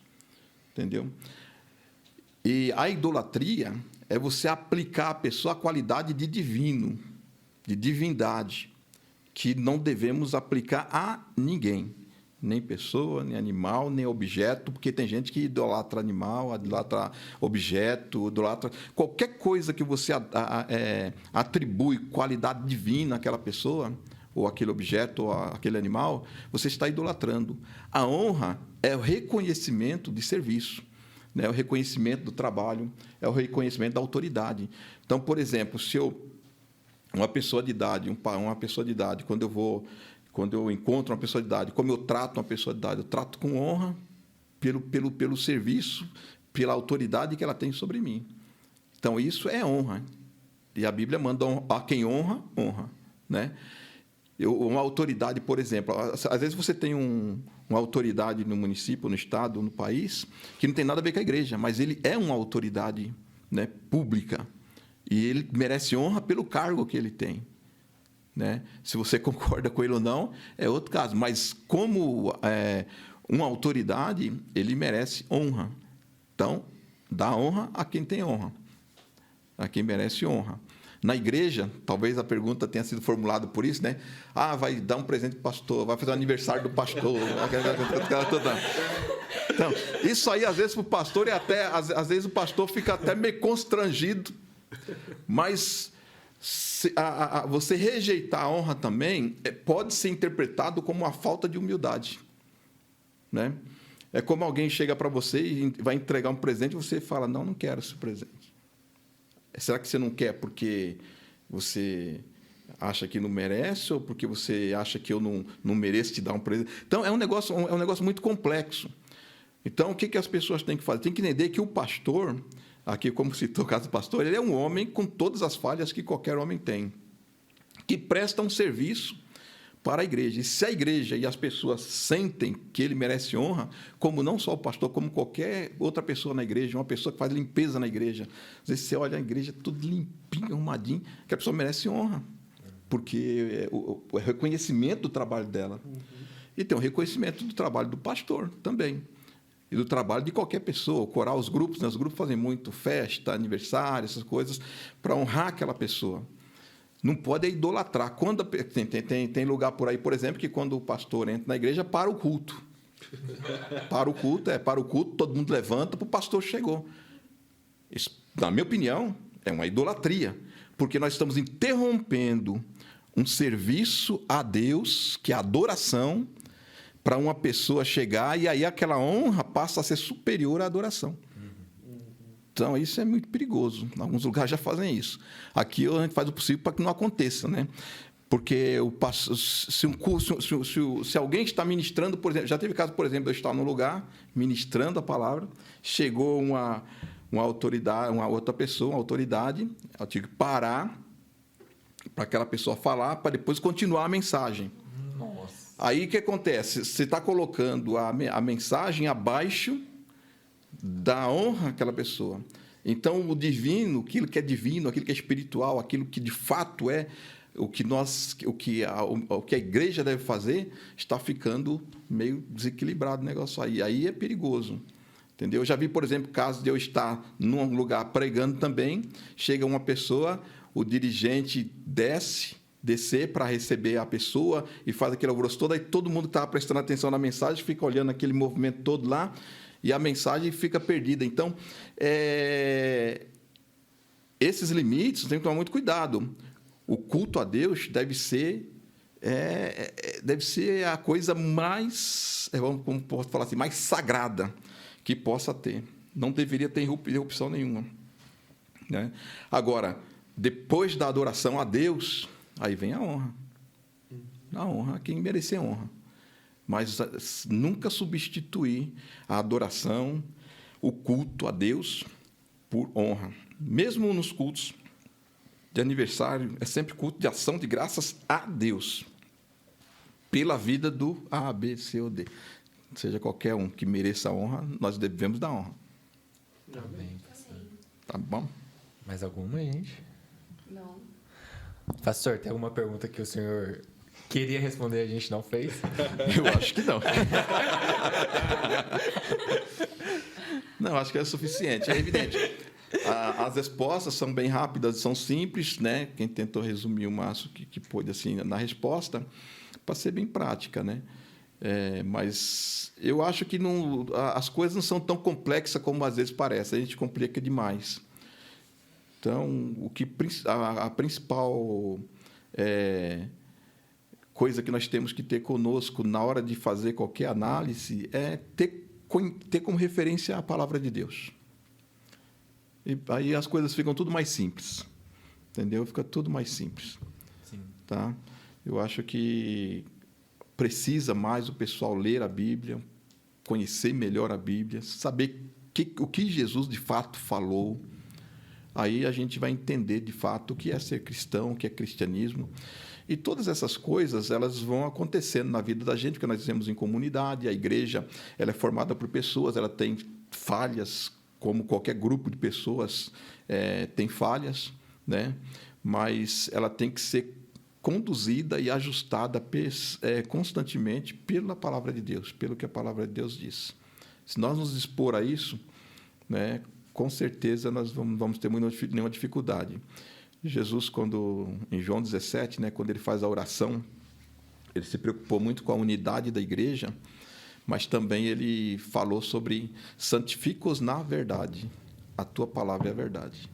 Entendeu? E a idolatria é você aplicar à pessoa a qualidade de divino, de divindade, que não devemos aplicar a ninguém. Nem pessoa, nem animal, nem objeto, porque tem gente que idolatra animal, idolatra objeto, idolatra qualquer coisa que você atribui qualidade divina àquela pessoa, ou aquele objeto, ou aquele animal, você está idolatrando. A honra é o reconhecimento de serviço, né? É o reconhecimento do trabalho, é o reconhecimento da autoridade. Então, por exemplo, se uma pessoa de idade, quando eu encontro uma pessoa de idade, como eu trato uma pessoa de idade? Eu trato com honra pelo serviço, pela autoridade que ela tem sobre mim. Então, isso é honra. E a Bíblia manda a quem honra, honra, né? Uma autoridade, por exemplo, às vezes você tem uma autoridade no município, no estado, no país, que não tem nada a ver com a igreja, mas ele é uma autoridade, né, pública. E ele merece honra pelo cargo que ele tem. Né? Se você concorda com ele ou não, é outro caso. Mas, como uma autoridade, ele merece honra. Então, dá honra a quem tem honra, a quem merece honra. Na igreja, talvez a pergunta tenha sido formulada por isso, né? Vai dar um presente para o pastor, vai fazer o aniversário do pastor. Então, isso aí, às vezes, para o pastor, às vezes o pastor fica até meio constrangido, mas você rejeitar a honra também pode ser interpretado como uma falta de humildade, né? É como alguém chega para você e vai entregar um presente e você fala, não quero esse presente. Será que você não quer porque você acha que não merece ou porque você acha que eu não mereço te dar um presente? Então, é um negócio muito complexo. Então, o que as pessoas têm que fazer? Tem que entender que o pastor, aqui como citou o caso do pastor, ele é um homem com todas as falhas que qualquer homem tem, que presta um serviço para a igreja. E se a igreja e as pessoas sentem que ele merece honra, como não só o pastor, como qualquer outra pessoa na igreja, uma pessoa que faz limpeza na igreja, às vezes você olha a igreja tudo limpinho, arrumadinho, que a pessoa merece honra, porque é o reconhecimento do trabalho dela. E tem o reconhecimento do trabalho do pastor também, e do trabalho de qualquer pessoa. O coral, os grupos, né? Os grupos fazem muito festa, aniversário, essas coisas, para honrar aquela pessoa. Não pode idolatrar. Quando tem lugar por aí, por exemplo, que quando o pastor entra na igreja, para o culto. Para o culto, todo mundo levanta, o pastor chegou. Isso, na minha opinião, é uma idolatria, porque nós estamos interrompendo um serviço a Deus, que é a adoração, para uma pessoa chegar, e aí aquela honra passa a ser superior à adoração. Então, isso é muito perigoso. Alguns lugares já fazem isso. Aqui a gente faz o possível para que não aconteça, né? Porque se alguém está ministrando, por exemplo, já teve caso, por exemplo, eu estar num lugar ministrando a palavra, chegou uma autoridade, uma outra pessoa, uma autoridade, eu tive que parar para aquela pessoa falar, para depois continuar a mensagem. Nossa. Aí o que acontece? Você está colocando a mensagem abaixo da honra àquela pessoa. Então, o divino, aquilo que é espiritual, aquilo que de fato é o que a igreja deve fazer, está ficando meio desequilibrado o negócio aí. Aí é perigoso. Entendeu? Eu já vi, por exemplo, casos de eu estar num lugar pregando também, chega uma pessoa, o dirigente descer para receber a pessoa e faz aquele alvoroço todo, aí todo mundo que estava prestando atenção na mensagem fica olhando aquele movimento todo lá, e a mensagem fica perdida. Então, esses limites tem que tomar muito cuidado. O culto a Deus deve ser a coisa mais, como posso falar assim, mais sagrada que possa ter. Não deveria ter interrupção nenhuma, né? Agora, depois da adoração a Deus, aí vem a honra. A honra a quem merecer honra. Mas nunca substituir a adoração, o culto a Deus por honra. Mesmo nos cultos de aniversário, é sempre culto de ação de graças a Deus, pela vida do A, B, C ou D. Seja qualquer um que mereça a honra, nós devemos dar honra. Amém. Tá bom? Mais alguma, gente? Não. Pastor, tem alguma pergunta que o senhor queria responder e a gente não fez? Eu acho que não. Não, acho que é suficiente. É evidente. As respostas são bem rápidas, são simples, né? Quem tentou resumir o máximo que pôde assim, na resposta, para ser bem prática, né? Mas eu acho que as coisas não são tão complexas como às vezes parece. A gente complica demais. Então, a principal coisa que nós temos que ter conosco na hora de fazer qualquer análise é ter como referência a palavra de Deus. E aí as coisas ficam tudo mais simples. Entendeu? Fica tudo mais simples. Sim. Tá? Eu acho que precisa mais o pessoal ler a Bíblia, conhecer melhor a Bíblia, saber o que Jesus de fato falou. Aí a gente vai entender de fato o que é ser cristão, o que é cristianismo. E todas essas coisas, elas vão acontecendo na vida da gente, porque nós vivemos em comunidade, a igreja ela é formada por pessoas, ela tem falhas, como qualquer grupo de pessoas tem falhas, né? Mas ela tem que ser conduzida e ajustada constantemente pela palavra de Deus, pelo que a palavra de Deus diz. Se nós nos dispor a isso, né, com certeza nós vamos ter nenhuma dificuldade. Jesus, em João 17, né, quando ele faz a oração, ele se preocupou muito com a unidade da igreja, mas também ele falou sobre santifica-os na verdade. A tua palavra é a verdade.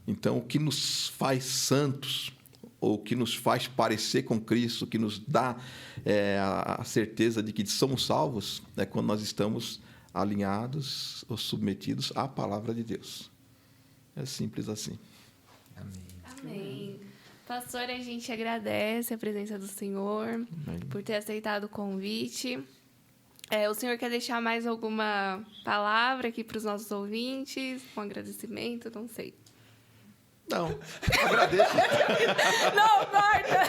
Então, o que nos faz santos, ou o que nos faz parecer com Cristo, o que nos dá a certeza de que somos salvos, é quando nós estamos alinhados ou submetidos à palavra de Deus. É simples assim. Amém. Pastor, a gente agradece a presença do Senhor. Amém. Por ter aceitado o convite. O senhor quer deixar mais alguma palavra aqui para os nossos ouvintes? Um agradecimento? Não sei. Não, agradeço. Não, corta!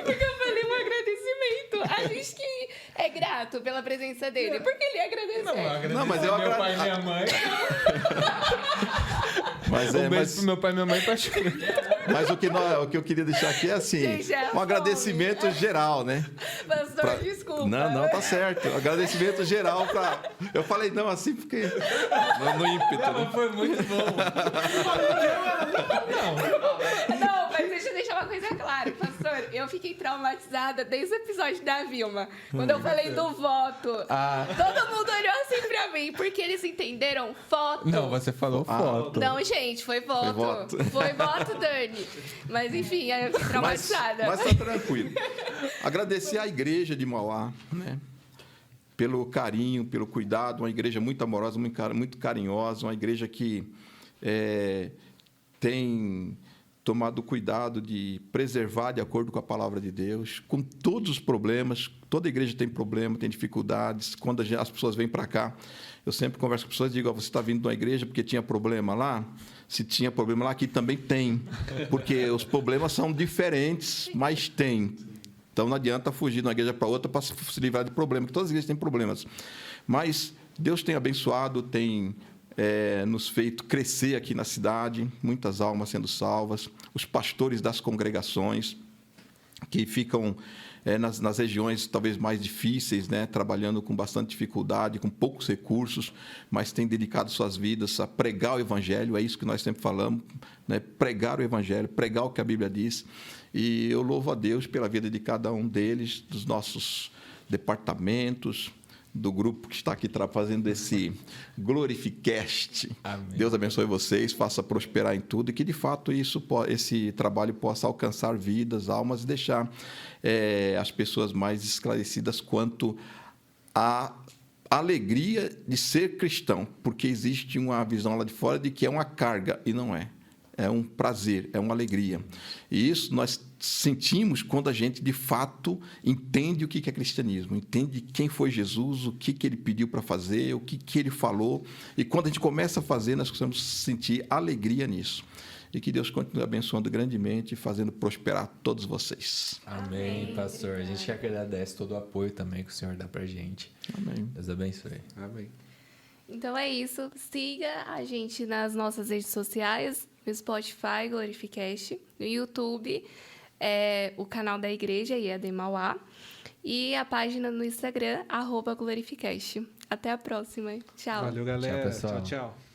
Porque eu falei um agradecimento. A gente que é grato pela presença dele. Por que ele ia agradecer? Não, mas eu meu pai e minha mãe. Mas pro meu pai e minha mãe. Mas o que eu queria deixar aqui é assim, um agradecimento geral, né? Pastor, desculpa. Não, tá certo. Um agradecimento geral para... Eu falei não assim porque... No ímpeto. Não, foi muito bom. Não, mas deixa eu deixar uma coisa clara. Pastor, eu fiquei traumatizada desde o episódio da Vilma. Quando eu falei do voto. Todo mundo olhou assim pra mim, porque eles entenderam foto. Não, você falou foto. Não, gente, foi voto. Foi voto, Dani. Mas enfim, eu fiquei traumatizada. Mas tá tranquilo. Agradecer à igreja de Mauá, né? Pelo carinho, pelo cuidado, uma igreja muito amorosa, muito carinhosa, uma igreja que tem tomado cuidado de preservar de acordo com a palavra de Deus, com todos os problemas. Toda igreja tem problema, tem dificuldades. Quando as pessoas vêm para cá, eu sempre converso com pessoas e digo, você está vindo de uma igreja porque tinha problema lá? Se tinha problema lá, aqui também tem. Porque os problemas são diferentes, mas tem. Então, não adianta fugir de uma igreja para outra para se livrar de problemas, porque todas as igrejas têm problemas. Mas Deus tem abençoado, tem nos feito crescer aqui na cidade, muitas almas sendo salvas, os pastores das congregações que ficam nas regiões talvez mais difíceis, né, trabalhando com bastante dificuldade, com poucos recursos, mas têm dedicado suas vidas a pregar o Evangelho, é isso que nós sempre falamos, né, pregar o Evangelho, pregar o que a Bíblia diz. E eu louvo a Deus pela vida de cada um deles, dos nossos departamentos, do grupo que está aqui fazendo esse Glorificast. Amém. Deus abençoe vocês, faça prosperar em tudo e que, de fato, esse trabalho possa alcançar vidas, almas e deixar as pessoas mais esclarecidas quanto à alegria de ser cristão, porque existe uma visão lá de fora de que é uma carga, e não é. É um prazer, é uma alegria. E isso nós sentimos quando a gente, de fato, entende o que é cristianismo, entende quem foi Jesus, o que ele pediu para fazer, o que ele falou. E quando a gente começa a fazer, nós começamos a sentir alegria nisso. E que Deus continue abençoando grandemente e fazendo prosperar todos vocês. Amém, pastor. A gente agradece todo o apoio também que o Senhor dá para a gente. Amém. Deus abençoe. Amém. Então é isso. Siga a gente nas nossas redes sociais, no Spotify, Glorificast, no YouTube, o canal da igreja, IAD Mauá, e a página no Instagram, @Glorificast. Até a próxima. Tchau. Valeu, galera. Tchau, pessoal. Tchau, tchau.